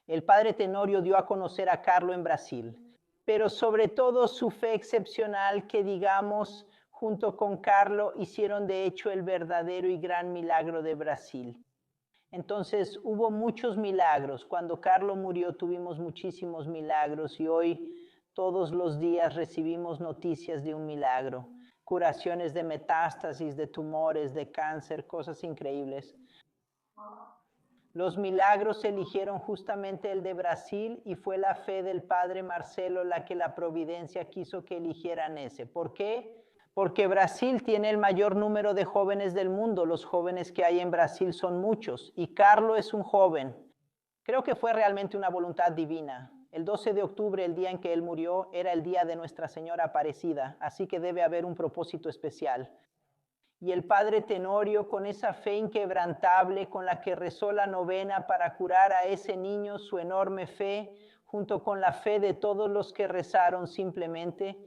El Padre Tenorio dio a conocer a Carlo en Brasil, pero sobre todo su fe excepcional que, digamos, junto con Carlo hicieron de hecho el verdadero y gran milagro de Brasil. Entonces hubo muchos milagros. Cuando Carlo murió tuvimos muchísimos milagros y hoy todos los días recibimos noticias de un milagro. Curaciones de metástasis, de tumores, de cáncer, cosas increíbles. Los milagros eligieron justamente el de Brasil y fue la fe del padre Marcelo la que la providencia quiso que eligieran ese. ¿Por qué? Porque Brasil tiene el mayor número de jóvenes del mundo. Los jóvenes que hay en Brasil son muchos y Carlo es un joven. Creo que fue realmente una voluntad divina. El 12 de octubre, el día en que él murió, era el día de Nuestra Señora Aparecida, así que debe haber un propósito especial. Y el padre Tenorio, con esa fe inquebrantable con la que rezó la novena para curar a ese niño, su enorme fe, junto con la fe de todos los que rezaron simplemente,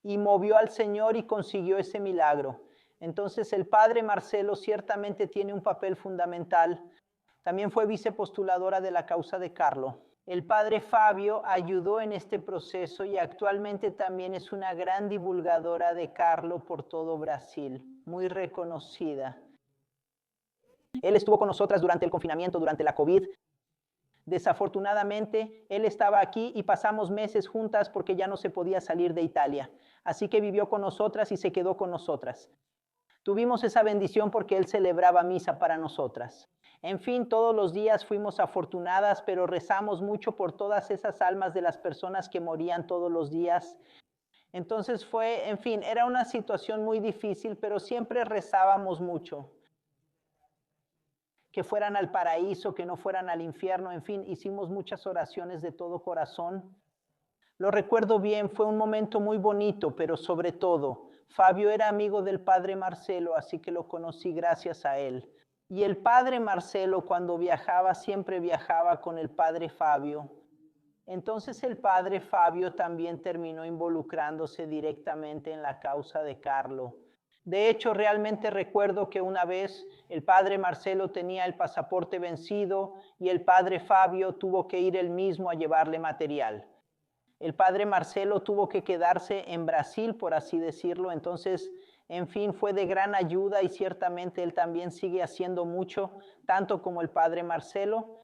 y movió al Señor y consiguió ese milagro. Entonces el padre Marcelo ciertamente tiene un papel fundamental. También fue vicepostuladora de la causa de Carlo. El padre Fabio ayudó en este proceso y actualmente también es una gran divulgadora de Carlo por todo Brasil, muy reconocida. Él estuvo con nosotras durante el confinamiento, durante la COVID. Desafortunadamente, él estaba aquí y pasamos meses juntas porque ya no se podía salir de Italia. Así que vivió con nosotras y se quedó con nosotras. Tuvimos esa bendición porque él celebraba misa para nosotras. En fin, todos los días fuimos afortunadas, pero rezamos mucho por todas esas almas de las personas que morían todos los días. Entonces fue, en fin, era una situación muy difícil, pero siempre rezábamos mucho. Que fueran al paraíso, que no fueran al infierno, en fin, hicimos muchas oraciones de todo corazón. Lo recuerdo bien, fue un momento muy bonito, pero sobre todo, Fabio era amigo del padre Marcelo, así que lo conocí gracias a él. Y el padre Marcelo, cuando viajaba, siempre viajaba con el padre Fabio. Entonces el padre Fabio también terminó involucrándose directamente en la causa de Carlo. De hecho, realmente recuerdo que una vez el padre Marcelo tenía el pasaporte vencido y el padre Fabio tuvo que ir él mismo a llevarle material. El padre Marcelo tuvo que quedarse en Brasil, por así decirlo, entonces, en fin, fue de gran ayuda y ciertamente él también sigue haciendo mucho, tanto como el padre Marcelo.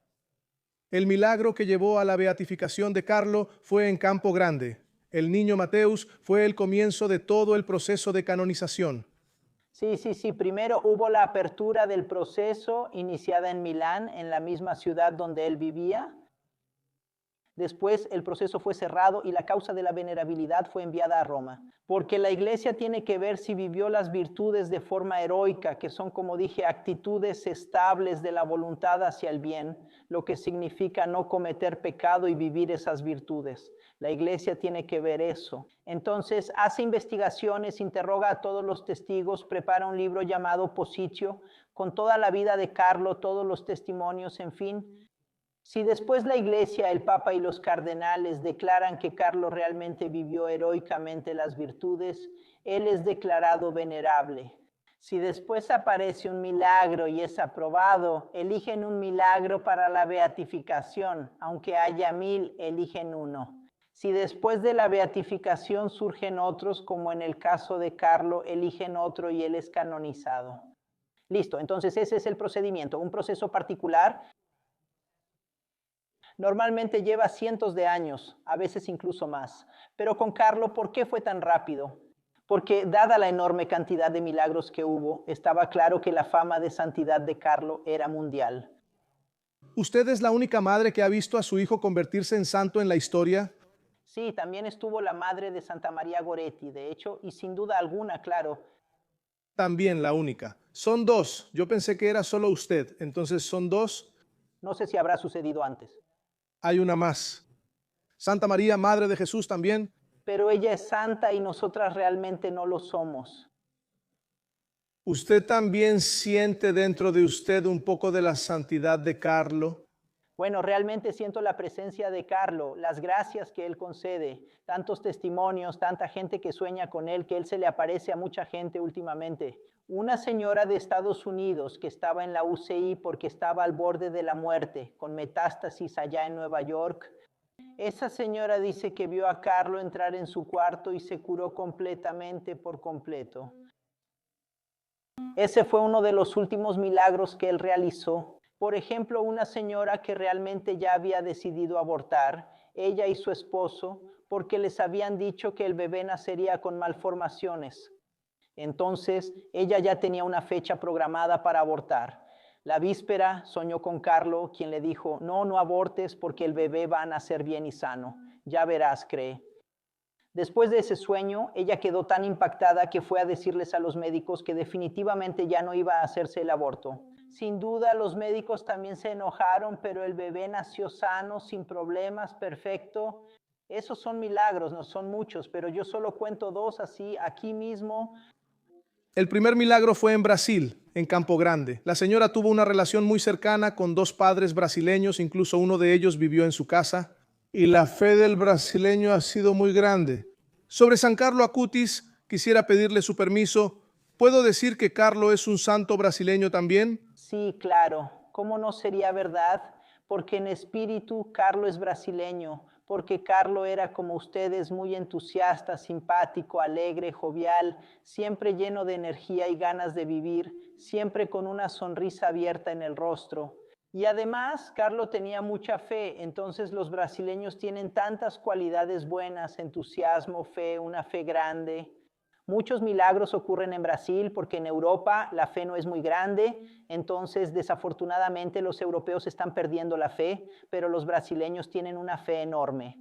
El milagro que llevó a la beatificación de Carlo fue en Campo Grande. El niño Mateus fue el comienzo de todo el proceso de canonización. Sí. Primero hubo la apertura del proceso iniciada en Milán, en la misma ciudad donde él vivía. Después el proceso fue cerrado y la causa de la venerabilidad fue enviada a Roma. Porque la iglesia tiene que ver si vivió las virtudes de forma heroica, que son, como dije, actitudes estables de la voluntad hacia el bien, lo que significa no cometer pecado y vivir esas virtudes. La iglesia tiene que ver eso. Entonces hace investigaciones, interroga a todos los testigos, prepara un libro llamado Positio, con toda la vida de Carlo, todos los testimonios, en fin. Si después la iglesia, el papa y los cardenales declaran que Carlo realmente vivió heroicamente las virtudes, él es declarado venerable. Si después aparece un milagro y es aprobado, eligen un milagro para la beatificación, aunque haya 1000, eligen uno. Si después de la beatificación surgen otros, como en el caso de Carlo, eligen otro y él es canonizado. Listo, entonces ese es el procedimiento, un proceso particular. Normalmente lleva cientos de años, a veces incluso más. Pero con Carlo, ¿por qué fue tan rápido? Porque dada la enorme cantidad de milagros que hubo, estaba claro que la fama de santidad de Carlo era mundial. ¿Usted es la única madre que ha visto a su hijo convertirse en santo en la historia? Sí, también estuvo la madre de Santa María Goretti, de hecho, y sin duda alguna, claro. También la única. Son dos. Yo pensé que era solo usted. Entonces son dos. No sé si habrá sucedido antes. Hay una más. Santa María, Madre de Jesús también. Pero ella es santa y nosotras realmente no lo somos. ¿Usted también siente dentro de usted un poco de la santidad de Carlo? Bueno, realmente siento la presencia de Carlo, las gracias que él concede, tantos testimonios, tanta gente que sueña con él, que él se le aparece a mucha gente últimamente. Una señora de Estados Unidos que estaba en la UCI porque estaba al borde de la muerte, con metástasis allá en Nueva York. Esa señora dice que vio a Carlo entrar en su cuarto y se curó completamente por completo. Ese fue uno de los últimos milagros que él realizó. Por ejemplo, una señora que realmente ya había decidido abortar, ella y su esposo, porque les habían dicho que el bebé nacería con malformaciones. Entonces, ella ya tenía una fecha programada para abortar. La víspera soñó con Carlo, quien le dijo, no abortes porque el bebé va a nacer bien y sano. Ya verás, cree. Después de ese sueño, ella quedó tan impactada que fue a decirles a los médicos que definitivamente ya no iba a hacerse el aborto. Sin duda, los médicos también se enojaron, pero el bebé nació sano, sin problemas, perfecto. Esos son milagros, no son muchos, pero yo solo cuento dos así, aquí mismo. El primer milagro fue en Brasil, en Campo Grande. La señora tuvo una relación muy cercana con dos padres brasileños, incluso uno de ellos vivió en su casa. Y la fe del brasileño ha sido muy grande. Sobre San Carlo Acutis, quisiera pedirle su permiso. ¿Puedo decir que Carlo es un santo brasileño también? Sí, claro. ¿Cómo no sería verdad? Porque en espíritu Carlo es brasileño, porque Carlo era como ustedes, muy entusiasta, simpático, alegre, jovial, siempre lleno de energía y ganas de vivir, siempre con una sonrisa abierta en el rostro. Y además, Carlo tenía mucha fe, entonces los brasileños tienen tantas cualidades buenas, entusiasmo, fe, una fe grande. Muchos milagros ocurren en Brasil porque en Europa la fe no es muy grande, entonces desafortunadamente los europeos están perdiendo la fe, pero los brasileños tienen una fe enorme.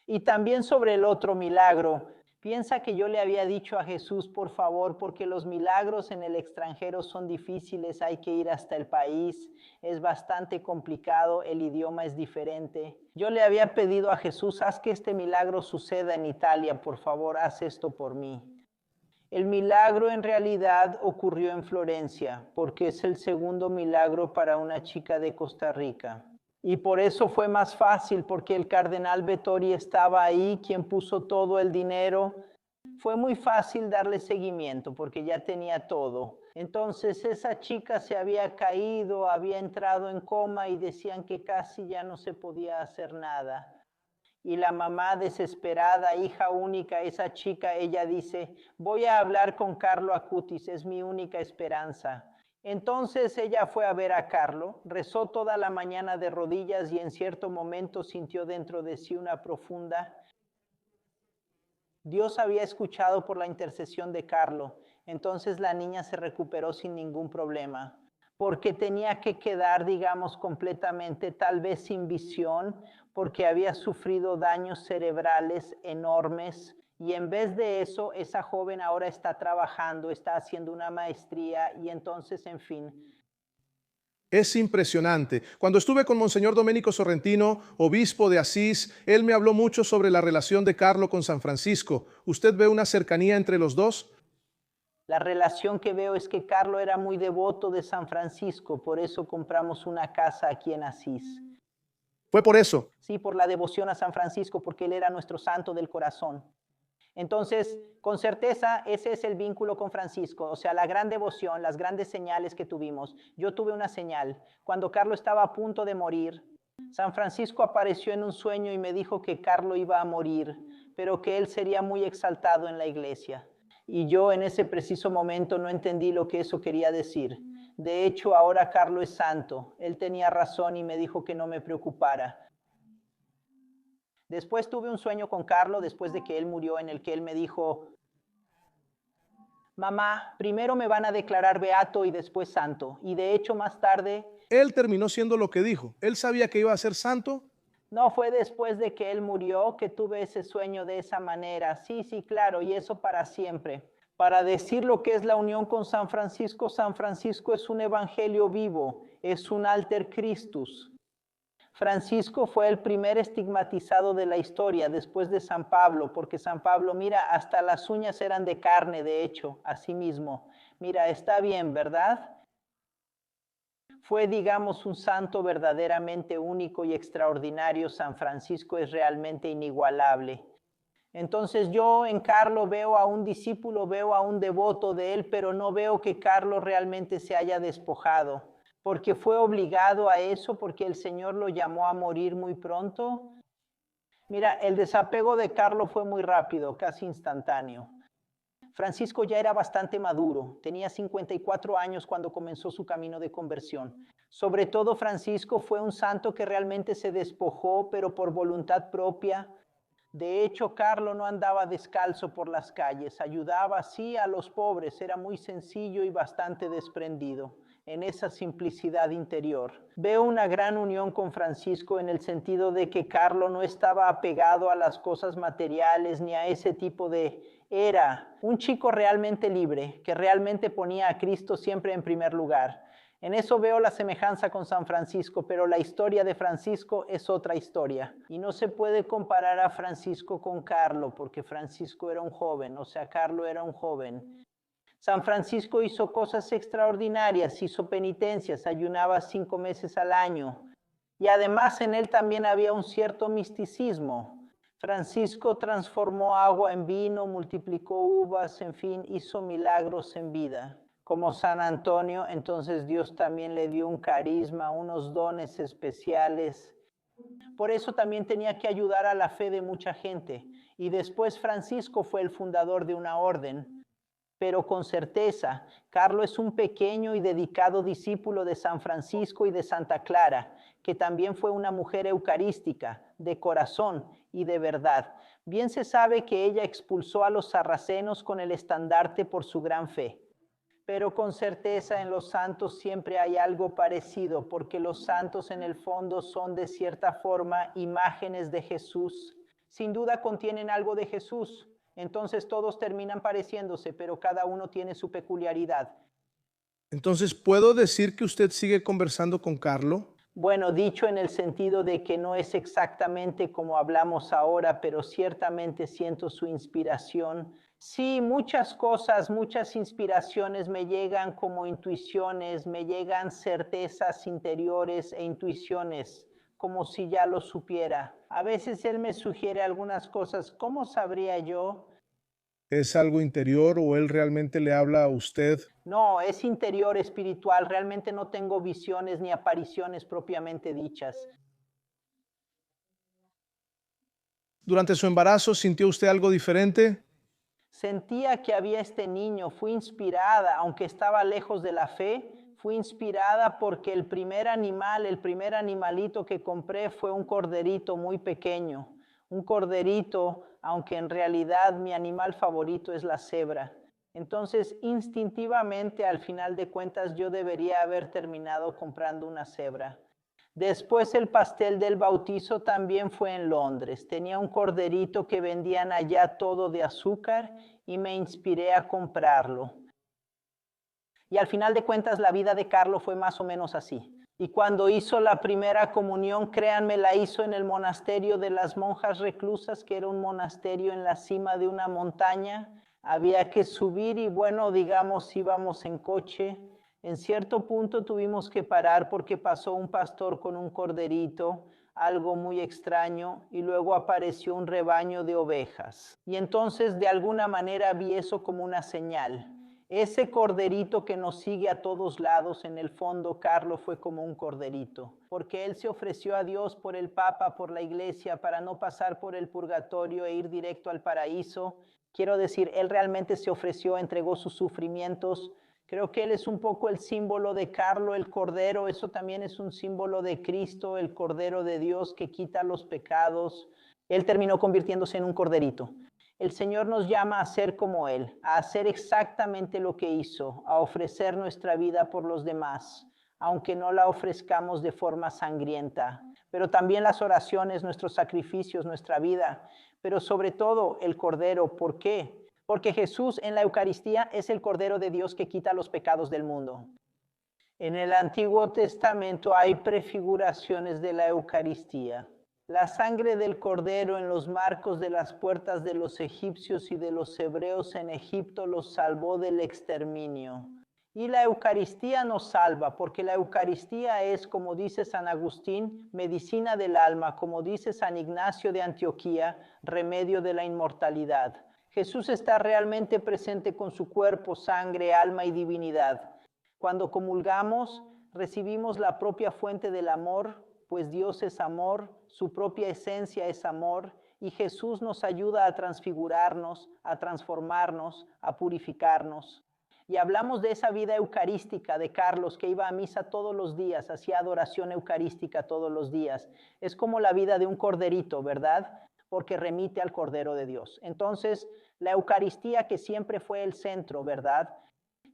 Y también sobre el otro milagro, piensa que yo le había dicho a Jesús, por favor, porque los milagros en el extranjero son difíciles, hay que ir hasta el país, es bastante complicado, el idioma es diferente. Yo le había pedido a Jesús, haz que este milagro suceda en Italia, por favor, haz esto por mí. El milagro en realidad ocurrió en Florencia, porque es el segundo milagro para una chica de Costa Rica. Y por eso fue más fácil, porque el cardenal Vettori estaba ahí, quien puso todo el dinero. Fue muy fácil darle seguimiento, porque ya tenía todo. Entonces esa chica se había caído, había entrado en coma y decían que casi ya no se podía hacer nada. Y la mamá desesperada, hija única, esa chica, ella dice, voy a hablar con Carlo Acutis, es mi única esperanza. Entonces ella fue a ver a Carlo, rezó toda la mañana de rodillas y en cierto momento sintió dentro de sí una profunda. Dios había escuchado por la intercesión de Carlo, entonces la niña se recuperó sin ningún problema, porque tenía que quedar, digamos, completamente, tal vez sin visión, porque había sufrido daños cerebrales enormes. Y en vez de eso, esa joven ahora está trabajando, está haciendo una maestría y entonces, en fin. Es impresionante. Cuando estuve con Monseñor Domenico Sorrentino, obispo de Asís, él me habló mucho sobre la relación de Carlo con San Francisco. ¿Usted ve una cercanía entre los dos? La relación que veo es que Carlo era muy devoto de San Francisco, por eso compramos una casa aquí en Asís. Fue por eso. Sí, por la devoción a San Francisco, porque él era nuestro santo del corazón. Entonces, con certeza, ese es el vínculo con Francisco, o sea, la gran devoción, las grandes señales que tuvimos. Yo tuve una señal. Cuando Carlo estaba a punto de morir, San Francisco apareció en un sueño y me dijo que Carlo iba a morir, pero que él sería muy exaltado en la iglesia. Y yo en ese preciso momento no entendí lo que eso quería decir. De hecho, ahora Carlo es santo. Él tenía razón y me dijo que no me preocupara. Después tuve un sueño con Carlo después de que él murió en el que él me dijo, mamá, primero me van a declarar beato y después santo. Y de hecho más tarde, Él terminó siendo lo que dijo. Él sabía que iba a ser santo. no fue después de que él murió que tuve ese sueño de esa manera. Sí, sí, claro, y eso para siempre. Para decir lo que es la unión con San Francisco es un evangelio vivo, es un alter Christus. Francisco fue el primer estigmatizado de la historia después de San Pablo, porque San Pablo, mira, hasta las uñas eran de carne, de hecho, así mismo. Mira, está bien, ¿verdad? Fue, digamos, un santo verdaderamente único y extraordinario. San Francisco es realmente inigualable. Entonces yo en Carlo veo a un discípulo, veo a un devoto de él, pero no veo que Carlo realmente se haya despojado, porque fue obligado a eso, porque el Señor lo llamó a morir muy pronto. Mira, el desapego de Carlo fue muy rápido, casi instantáneo. Francisco ya era bastante maduro, tenía 54 años cuando comenzó su camino de conversión. Sobre todo Francisco fue un santo que realmente se despojó, pero por voluntad propia. De hecho, Carlo no andaba descalzo por las calles, ayudaba así a los pobres, era muy sencillo y bastante desprendido en esa simplicidad interior. Veo una gran unión con Francisco en el sentido de que Carlo no estaba apegado a las cosas materiales ni a ese tipo de... Era un chico realmente libre, que realmente ponía a Cristo siempre en primer lugar. En eso veo la semejanza con San Francisco, pero la historia de Francisco es otra historia. Y no se puede comparar a Francisco con Carlo, porque Francisco era un joven, o sea, Carlo era un joven. San Francisco hizo cosas extraordinarias, hizo penitencias, ayunaba 5 meses al año. Y además en él también había un cierto misticismo. Francisco transformó agua en vino, multiplicó uvas, en fin, hizo milagros en vida. Como San Antonio, entonces Dios también le dio un carisma, unos dones especiales. Por eso también tenía que ayudar a la fe de mucha gente. Y después Francisco fue el fundador de una orden. Pero con certeza, Carlo es un pequeño y dedicado discípulo de San Francisco y de Santa Clara, que también fue una mujer eucarística, de corazón y de verdad. Bien se sabe que ella expulsó a los sarracenos con el estandarte por su gran fe. Pero con certeza en los santos siempre hay algo parecido, porque los santos en el fondo son de cierta forma imágenes de Jesús. Sin duda contienen algo de Jesús. Entonces todos terminan pareciéndose, pero cada uno tiene su peculiaridad. Entonces, ¿puedo decir que usted sigue conversando con Carlo? Bueno, dicho en el sentido de que no es exactamente como hablamos ahora, pero ciertamente siento su inspiración. Sí, muchas cosas, muchas inspiraciones me llegan como intuiciones, me llegan certezas interiores e intuiciones, como si ya lo supiera. A veces él me sugiere algunas cosas, ¿cómo sabría yo? ¿Es algo interior o él realmente le habla a usted? No, es interior, espiritual. Realmente no tengo visiones ni apariciones propiamente dichas. ¿Durante su embarazo sintió usted algo diferente? Sentía que había este niño, fui inspirada, aunque estaba lejos de la fe, fui inspirada porque el primer animal, el primer animalito que compré fue un corderito muy pequeño. Un corderito, aunque en realidad mi animal favorito es la cebra. Entonces, instintivamente, al final de cuentas, yo debería haber terminado comprando una cebra. Después el pastel del bautizo también fue en Londres. Tenía un corderito que vendían allá todo de azúcar y me inspiré a comprarlo. Y al final de cuentas la vida de Carlo fue más o menos así. Y cuando hizo la primera comunión, créanme, la hizo en el monasterio de las monjas reclusas, que era un monasterio en la cima de una montaña. Había que subir y bueno, digamos, íbamos en coche. En cierto punto tuvimos que parar porque pasó un pastor con un corderito, algo muy extraño, y luego apareció un rebaño de ovejas. Y entonces de alguna manera vi eso como una señal. Ese corderito que nos sigue a todos lados, en el fondo, Carlo fue como un corderito, porque él se ofreció a Dios por el Papa, por la Iglesia, para no pasar por el purgatorio e ir directo al paraíso. Quiero decir, él realmente se ofreció, entregó sus sufrimientos. Creo que él es un poco el símbolo de Carlo, el Cordero. Eso también es un símbolo de Cristo, el Cordero de Dios que quita los pecados. Él terminó convirtiéndose en un corderito. El Señor nos llama a ser como Él, a hacer exactamente lo que hizo, a ofrecer nuestra vida por los demás, aunque no la ofrezcamos de forma sangrienta. Pero también las oraciones, nuestros sacrificios, nuestra vida, pero sobre todo el Cordero. ¿Por qué? Porque Jesús en la Eucaristía es el Cordero de Dios que quita los pecados del mundo. En el Antiguo Testamento hay prefiguraciones de la Eucaristía. La sangre del Cordero en los marcos de las puertas de los egipcios y de los hebreos en Egipto los salvó del exterminio. Y la Eucaristía nos salva, porque la Eucaristía es, como dice San Agustín, medicina del alma, como dice San Ignacio de Antioquía, remedio de la inmortalidad. Jesús está realmente presente con su cuerpo, sangre, alma y divinidad. Cuando comulgamos, recibimos la propia fuente del amor, pues Dios es amor, su propia esencia es amor, y Jesús nos ayuda a transfigurarnos, a transformarnos, a purificarnos. Y hablamos de esa vida eucarística de Carlos, que iba a misa todos los días, hacía adoración eucarística todos los días. Es como la vida de un corderito, ¿verdad? Porque remite al Cordero de Dios. Entonces, la Eucaristía, que siempre fue el centro, ¿verdad?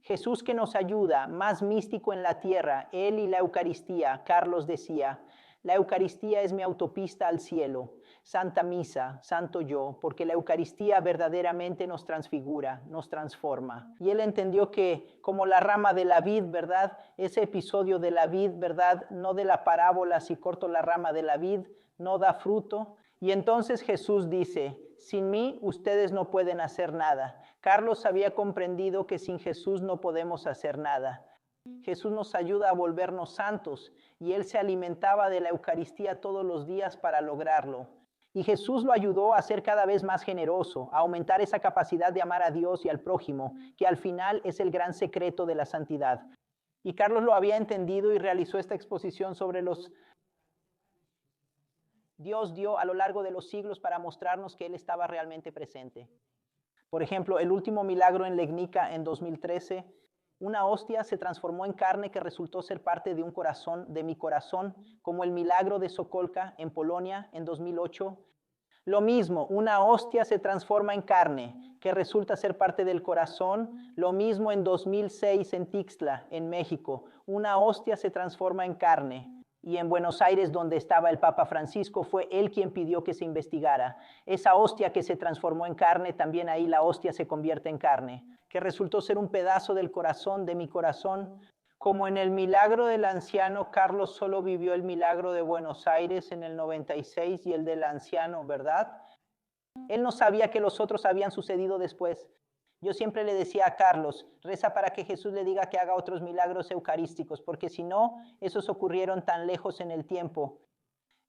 Jesús que nos ayuda, más místico en la tierra, Él y la Eucaristía. Carlos decía, la Eucaristía es mi autopista al cielo. Santa Misa, Santo Yo, porque la Eucaristía verdaderamente nos transfigura, nos transforma. Y él entendió que como la rama de la vid, ¿verdad? Ese episodio de la vid, ¿verdad? No de la parábola, si corto la rama de la vid, no da fruto. Y entonces Jesús dice, sin mí ustedes no pueden hacer nada. Carlos había comprendido que sin Jesús no podemos hacer nada. Jesús nos ayuda a volvernos santos y él se alimentaba de la Eucaristía todos los días para lograrlo. Y Jesús lo ayudó a ser cada vez más generoso, a aumentar esa capacidad de amar a Dios y al prójimo, que al final es el gran secreto de la santidad. Y Carlos lo había entendido y realizó esta exposición sobre los Dios dio a lo largo de los siglos para mostrarnos que Él estaba realmente presente. Por ejemplo, el último milagro en Legnica en 2013, una hostia se transformó en carne que resultó ser parte de un corazón, de mi corazón, como el milagro de Sokolka en Polonia en 2008. Lo mismo, una hostia se transforma en carne que resulta ser parte del corazón. Lo mismo en 2006 en Tixla, en México. Una hostia se transforma en carne. Y en Buenos Aires, donde estaba el Papa Francisco, fue él quien pidió que se investigara. Esa hostia que se transformó en carne, también ahí la hostia se convierte en carne, que resultó ser un pedazo del corazón, de mi corazón. Como en el milagro del anciano, Carlos solo vivió el milagro de Buenos Aires en el 96 y el del anciano, ¿verdad? Él no sabía que los otros habían sucedido después. Yo siempre le decía a Carlos, reza para que Jesús le diga que haga otros milagros eucarísticos, porque si no, esos ocurrieron tan lejos en el tiempo.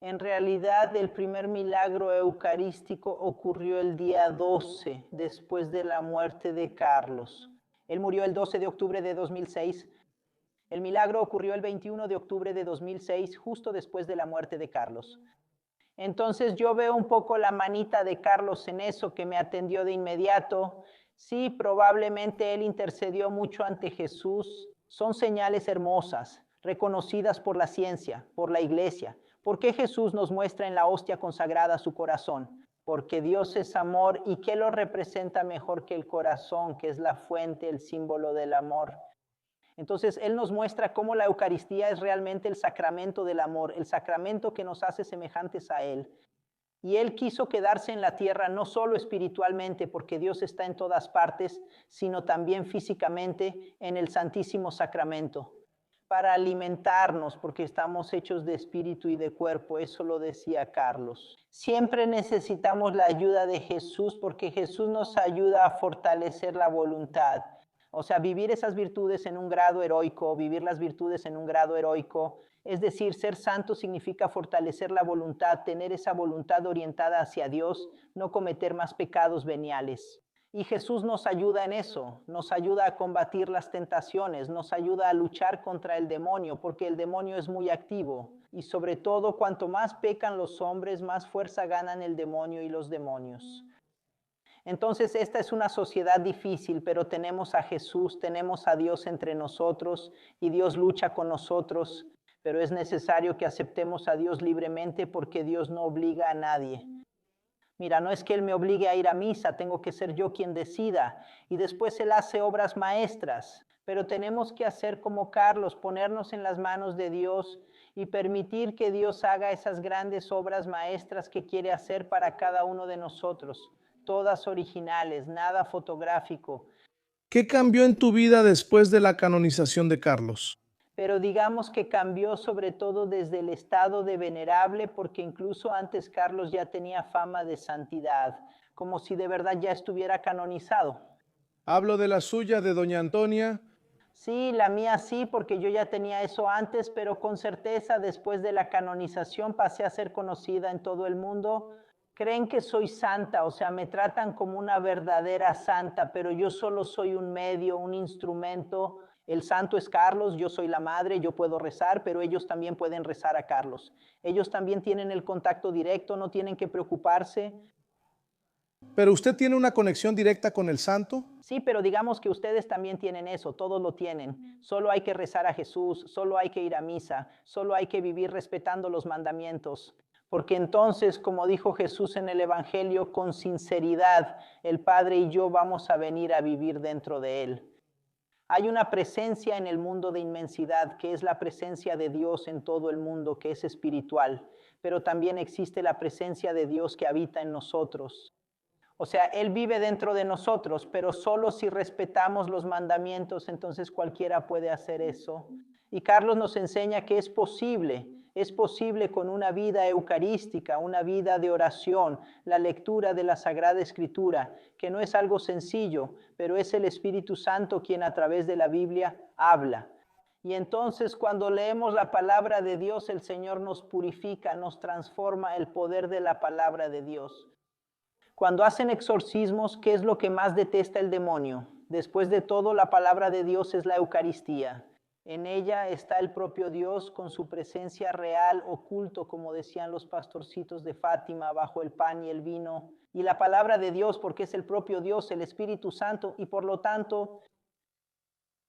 En realidad, el primer milagro eucarístico ocurrió el día 12, después de la muerte de Carlos. Él murió el 12 de octubre de 2006. El milagro ocurrió el 21 de octubre de 2006, justo después de la muerte de Carlos. Entonces yo veo un poco la manita de Carlos en eso, que me atendió de inmediato. Sí, probablemente él intercedió mucho ante Jesús. Son señales hermosas, reconocidas por la ciencia, por la iglesia. ¿Por qué Jesús nos muestra en la hostia consagrada su corazón? Porque Dios es amor. ¿Y qué lo representa mejor que el corazón, que es la fuente, el símbolo del amor? Entonces, Él nos muestra cómo la Eucaristía es realmente el sacramento del amor, el sacramento que nos hace semejantes a Él. Y Él quiso quedarse en la tierra no solo espiritualmente, porque Dios está en todas partes, sino también físicamente en el Santísimo Sacramento, para alimentarnos, porque estamos hechos de espíritu y de cuerpo. Eso lo decía Carlos. Siempre necesitamos la ayuda de Jesús, porque Jesús nos ayuda a fortalecer la voluntad. O sea, vivir esas virtudes en un grado heroico, vivir las virtudes en un grado heroico, es decir, ser santo significa fortalecer la voluntad, tener esa voluntad orientada hacia Dios, no cometer más pecados veniales. Y Jesús nos ayuda en eso, nos ayuda a combatir las tentaciones, nos ayuda a luchar contra el demonio, porque el demonio es muy activo. Y sobre todo, cuanto más pecan los hombres, más fuerza ganan el demonio y los demonios. Entonces, esta es una sociedad difícil, pero tenemos a Jesús, tenemos a Dios entre nosotros y Dios lucha con nosotros, pero es necesario que aceptemos a Dios libremente porque Dios no obliga a nadie. Mira, no es que Él me obligue a ir a misa, tengo que ser yo quien decida. Y después Él hace obras maestras, pero tenemos que hacer como Carlos, ponernos en las manos de Dios y permitir que Dios haga esas grandes obras maestras que quiere hacer para cada uno de nosotros. Todas originales, nada fotográfico. ¿Qué cambió en tu vida después de la canonización de Carlos? pero digamos que cambió sobre todo desde el estado de venerable, porque incluso antes Carlos ya tenía fama de santidad, como si de verdad ya estuviera canonizado. Hablo de la suya, de doña Antonia. Sí, la mía sí, porque yo ya tenía eso antes, pero con certeza después de la canonización pasé a ser conocida en todo el mundo. Creen que soy santa, o sea, me tratan como una verdadera santa, pero yo solo soy un medio, un instrumento. El santo es Carlos, yo soy la madre, yo puedo rezar, pero ellos también pueden rezar a Carlos. Ellos también tienen el contacto directo, no tienen que preocuparse. Pero usted tiene una conexión directa con el santo. Sí, pero digamos que ustedes también tienen eso, todos lo tienen. Solo hay que rezar a Jesús, solo hay que ir a misa, solo hay que vivir respetando los mandamientos. Porque entonces, como dijo Jesús en el Evangelio, con sinceridad, el Padre y yo vamos a venir a vivir dentro de Él. Hay una presencia en el mundo de inmensidad, que es la presencia de Dios en todo el mundo, que es espiritual. Pero también existe la presencia de Dios que habita en nosotros. O sea, Él vive dentro de nosotros, pero solo si respetamos los mandamientos, entonces cualquiera puede hacer eso. Y Carlos nos enseña que es posible con una vida eucarística, una vida de oración, la lectura de la Sagrada Escritura, que no es algo sencillo, pero es el Espíritu Santo quien a través de la Biblia habla. Y entonces cuando leemos la palabra de Dios, el Señor nos purifica, nos transforma el poder de la palabra de Dios. Cuando hacen exorcismos, ¿qué es lo que más detesta el demonio? Después de todo, la palabra de Dios es la Eucaristía. En ella está el propio Dios con su presencia real, oculto, como decían los pastorcitos de Fátima, bajo el pan y el vino. Y la palabra de Dios, porque es el propio Dios, el Espíritu Santo, y por lo tanto...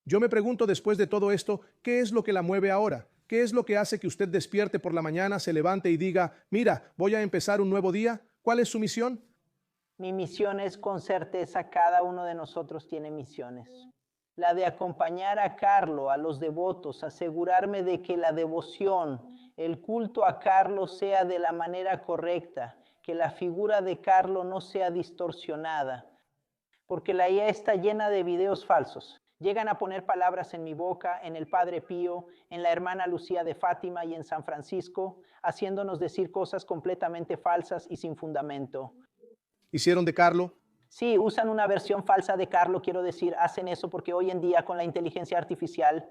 Yo me pregunto después de todo esto, ¿qué es lo que la mueve ahora? ¿Qué es lo que hace que usted despierte por la mañana, se levante y diga, mira, voy a empezar un nuevo día? ¿Cuál es su misión? Mi misión es, con certeza, cada uno de nosotros tiene misiones. La de acompañar a Carlo, a los devotos, asegurarme de que la devoción, el culto a Carlo sea de la manera correcta, que la figura de Carlo no sea distorsionada, porque la IA está llena de videos falsos. Llegan a poner palabras en mi boca, en el Padre Pío, en la hermana Lucía de Fátima y en San Francisco, haciéndonos decir cosas completamente falsas y sin fundamento. ¿Hicieron de Carlo? Sí, usan una versión falsa de Carlo, quiero decir, hacen eso porque hoy en día con la inteligencia artificial,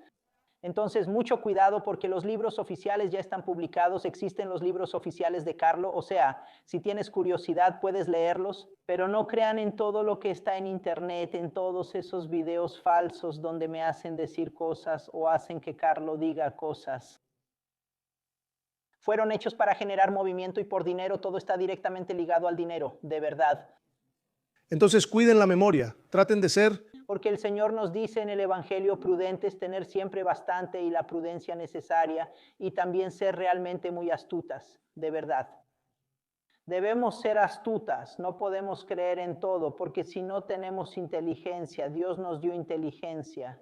entonces mucho cuidado porque los libros oficiales ya están publicados, existen los libros oficiales de Carlo, o sea, si tienes curiosidad puedes leerlos, pero no crean en todo lo que está en internet, en todos esos videos falsos donde me hacen decir cosas o hacen que Carlo diga cosas. Fueron hechos para generar movimiento y por dinero, todo está directamente ligado al dinero, de verdad. Entonces cuiden la memoria, traten de ser... Porque el Señor nos dice en el Evangelio, prudentes, tener siempre bastante y la prudencia necesaria, y también ser realmente muy astutas, de verdad. Debemos ser astutas, no podemos creer en todo, porque si no tenemos inteligencia, Dios nos dio inteligencia.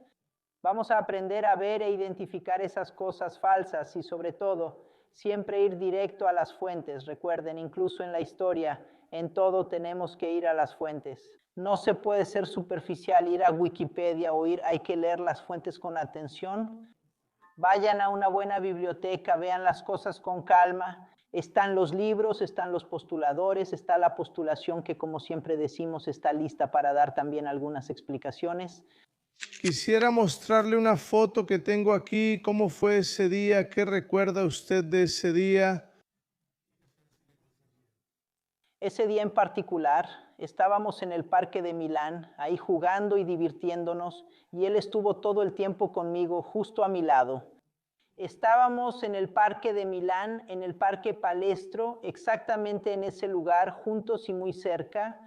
Vamos a aprender a ver e identificar esas cosas falsas y sobre todo, siempre ir directo a las fuentes. Recuerden, incluso en la historia, en todo tenemos que ir a las fuentes. No se puede ser superficial, ir a Wikipedia o hay que leer las fuentes con atención. Vayan a una buena biblioteca, vean las cosas con calma. Están los libros, están los postuladores, está la postulación que, como siempre decimos, está lista para dar también algunas explicaciones. Quisiera mostrarle una foto que tengo aquí. ¿Cómo fue ese día? ¿Qué recuerda usted de ese día? Ese día en particular estábamos en el parque de Milán, ahí jugando y divirtiéndonos, y él estuvo todo el tiempo conmigo, justo a mi lado. Estábamos en el parque de Milán, en el parque Palestro, exactamente en ese lugar, juntos y muy cerca.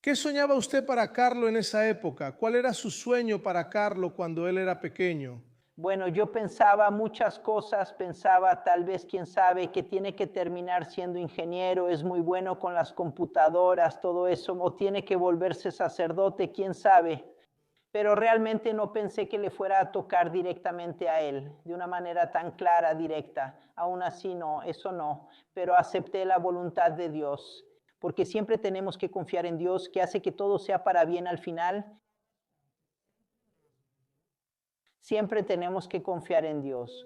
¿Qué soñaba usted para Carlo en esa época? ¿Cuál era su sueño para Carlo cuando él era pequeño? Bueno, yo pensaba muchas cosas, pensaba tal vez, quién sabe, que tiene que terminar siendo ingeniero, es muy bueno con las computadoras, todo eso, o tiene que volverse sacerdote, quién sabe. Pero realmente no pensé que le fuera a tocar directamente a él, de una manera tan clara, directa. Aún así no, eso no, pero acepté la voluntad de Dios, porque siempre tenemos que confiar en Dios, que hace que todo sea para bien al final. Siempre tenemos que confiar en Dios.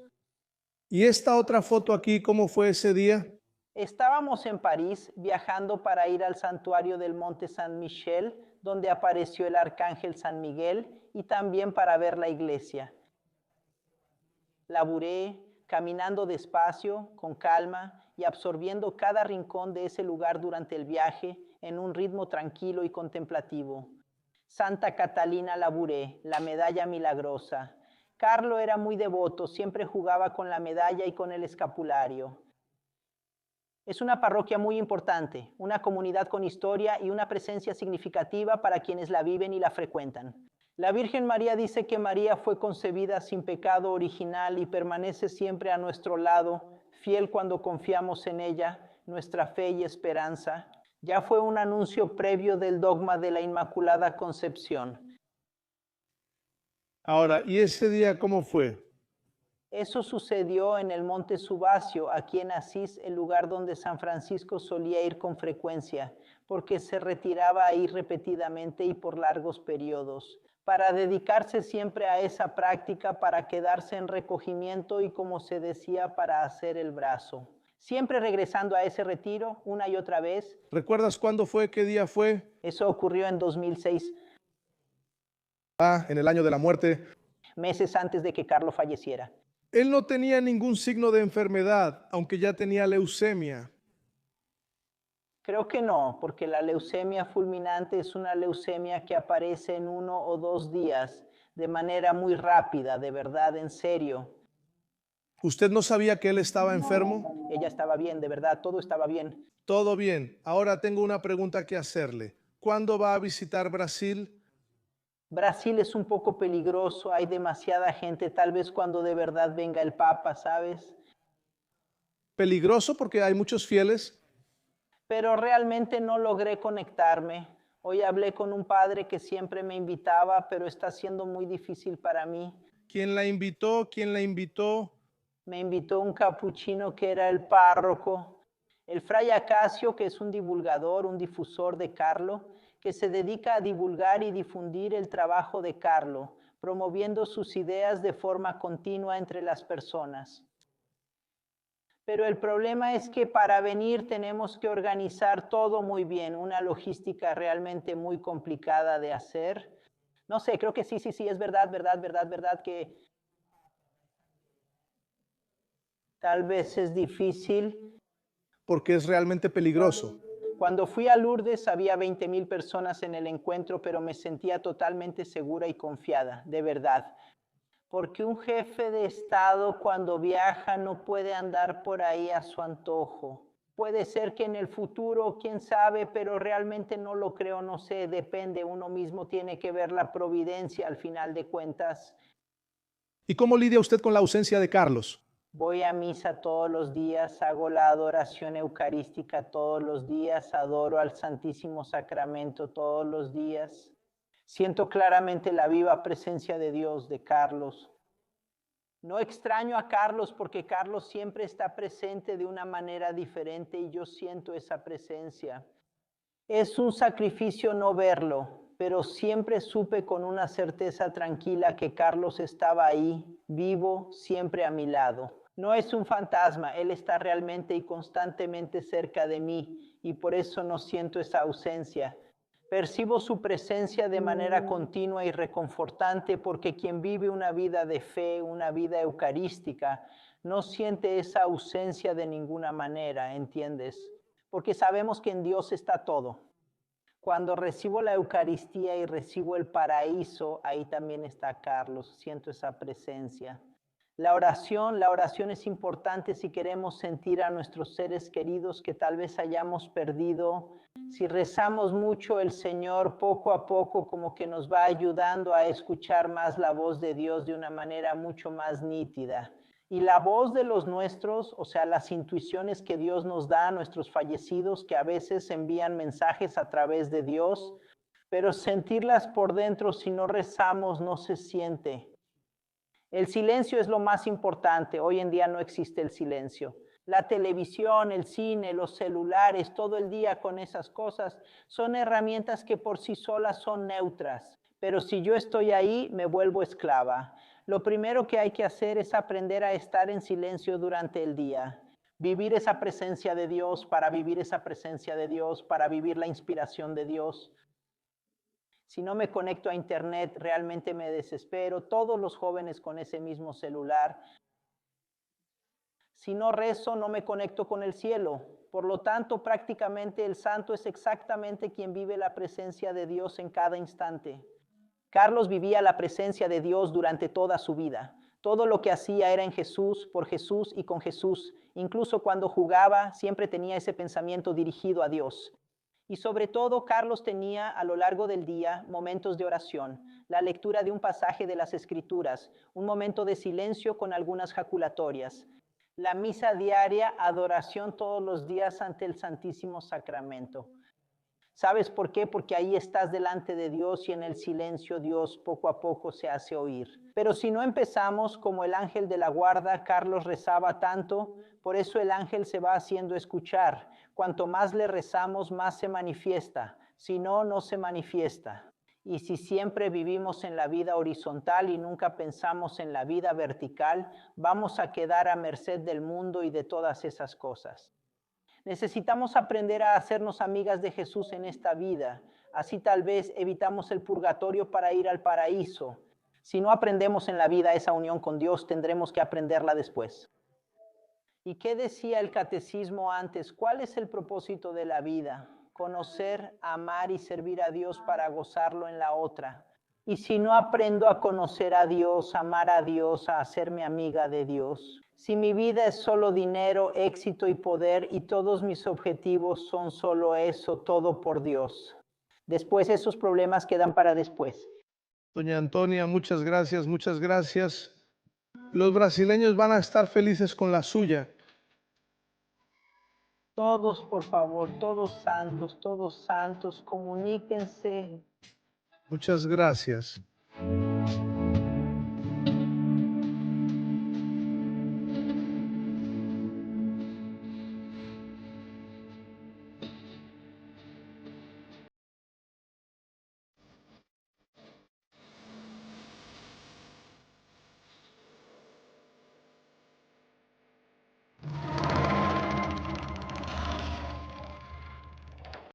¿Y esta otra foto aquí, cómo fue ese día? Estábamos en París viajando para ir al santuario del Monte San Michel, donde apareció el arcángel San Miguel, y también para ver la iglesia. Laburé, caminando despacio, con calma y absorbiendo cada rincón de ese lugar durante el viaje en un ritmo tranquilo y contemplativo. Santa Catalina Labouré, la medalla milagrosa. Carlo era muy devoto, siempre jugaba con la medalla y con el escapulario. Es una parroquia muy importante, una comunidad con historia y una presencia significativa para quienes la viven y la frecuentan. La Virgen María dice que María fue concebida sin pecado original y permanece siempre a nuestro lado, fiel cuando confiamos en ella, nuestra fe y esperanza. Ya fue un anuncio previo del dogma de la Inmaculada Concepción. Ahora, ¿y ese día cómo fue? Eso sucedió en el Monte Subasio, aquí en Asís, el lugar donde San Francisco solía ir con frecuencia, porque se retiraba ahí repetidamente y por largos periodos, para dedicarse siempre a esa práctica, para quedarse en recogimiento y, como se decía, para hacer el brazo. Siempre regresando a ese retiro una y otra vez. ¿Recuerdas cuándo fue? ¿Qué día fue? Eso ocurrió en 2006. En el año de la muerte. Meses antes de que Carlo falleciera. Él no tenía ningún signo de enfermedad, aunque ya tenía leucemia. Creo que no, porque la leucemia fulminante es una leucemia que aparece en 1 o 2 días de manera muy rápida, de verdad, en serio. ¿Usted no sabía que él estaba enfermo? Ella estaba bien, de verdad, todo estaba bien. Todo bien. Ahora tengo una pregunta que hacerle. ¿Cuándo va a visitar Brasil? Brasil es un poco peligroso, hay demasiada gente, tal vez cuando de verdad venga el Papa, ¿sabes? Peligroso porque hay muchos fieles. Pero realmente no logré conectarme. Hoy hablé con un padre que siempre me invitaba, pero está siendo muy difícil para mí. ¿Quién la invitó? ¿Quién la invitó? Me invitó un capuchino que era el párroco, el fray Acacio, que es un divulgador, un difusor de Carlo, que se dedica a divulgar y difundir el trabajo de Carlo, promoviendo sus ideas de forma continua entre las personas. Pero el problema es que para venir tenemos que organizar todo muy bien, una logística realmente muy complicada de hacer. No sé, creo que sí, es verdad que tal vez es difícil. Porque es realmente peligroso. Cuando fui a Lourdes había 20,000 personas en el encuentro, pero me sentía totalmente segura y confiada, de verdad. Porque un jefe de Estado cuando viaja no puede andar por ahí a su antojo. Puede ser que en el futuro, quién sabe, pero realmente no lo creo, no sé, depende, uno mismo tiene que ver la providencia al final de cuentas. ¿Y cómo lidia usted con la ausencia de Carlos? Voy a misa todos los días, hago la adoración eucarística todos los días, adoro al Santísimo Sacramento todos los días. Siento claramente la viva presencia de Dios, de Carlos. No extraño a Carlos porque Carlos siempre está presente de una manera diferente y yo siento esa presencia. Es un sacrificio no verlo, pero siempre supe con una certeza tranquila que Carlos estaba ahí, vivo, siempre a mi lado. No es un fantasma, él está realmente y constantemente cerca de mí y por eso no siento esa ausencia. Percibo su presencia de manera continua y reconfortante porque quien vive una vida de fe, una vida eucarística, no siente esa ausencia de ninguna manera, ¿entiendes? Porque sabemos que en Dios está todo. Cuando recibo la Eucaristía y recibo el paraíso, ahí también está Carlos, siento esa presencia. La oración es importante si queremos sentir a nuestros seres queridos que tal vez hayamos perdido. Si rezamos mucho, el Señor poco a poco como que nos va ayudando a escuchar más la voz de Dios de una manera mucho más nítida. Y la voz de los nuestros, o sea, las intuiciones que Dios nos da a nuestros fallecidos, que a veces envían mensajes a través de Dios, pero sentirlas por dentro si no rezamos no se siente. El silencio es lo más importante. Hoy en día no existe el silencio. La televisión, el cine, los celulares, todo el día con esas cosas, son herramientas que por sí solas son neutras. Pero si yo estoy ahí, me vuelvo esclava. Lo primero que hay que hacer es aprender a estar en silencio durante el día. Vivir esa presencia de Dios, para vivir esa presencia de Dios, para vivir la inspiración de Dios. Si no me conecto a internet, realmente me desespero. Todos los jóvenes con ese mismo celular. Si no rezo, no me conecto con el cielo. Por lo tanto, prácticamente el santo es exactamente quien vive la presencia de Dios en cada instante. Carlos vivía la presencia de Dios durante toda su vida. Todo lo que hacía era en Jesús, por Jesús y con Jesús. Incluso cuando jugaba, siempre tenía ese pensamiento dirigido a Dios. Y sobre todo, Carlos tenía a lo largo del día momentos de oración, la lectura de un pasaje de las Escrituras, un momento de silencio con algunas jaculatorias, la misa diaria, adoración todos los días ante el Santísimo Sacramento. ¿Sabes por qué? Porque ahí estás delante de Dios y en el silencio Dios poco a poco se hace oír. Pero si no empezamos como el ángel de la guarda, Carlos rezaba tanto, por eso el ángel se va haciendo escuchar. Cuanto más le rezamos, más se manifiesta. Si no, no se manifiesta. Y si siempre vivimos en la vida horizontal y nunca pensamos en la vida vertical, vamos a quedar a merced del mundo y de todas esas cosas. Necesitamos aprender a hacernos amigas de Jesús en esta vida. Así tal vez evitamos el purgatorio para ir al paraíso. Si no aprendemos en la vida esa unión con Dios, tendremos que aprenderla después. ¿Y qué decía el catecismo antes? ¿Cuál es el propósito de la vida? Conocer, amar y servir a Dios para gozarlo en la otra. Y si no aprendo a conocer a Dios, amar a Dios, a hacerme amiga de Dios, si mi vida es solo dinero, éxito y poder y todos mis objetivos son solo eso, todo por Dios, después esos problemas quedan para después. Doña Antonia, muchas gracias, muchas gracias. Los brasileños van a estar felices con la suya. Todos, por favor, todos santos, comuníquense. Muchas gracias.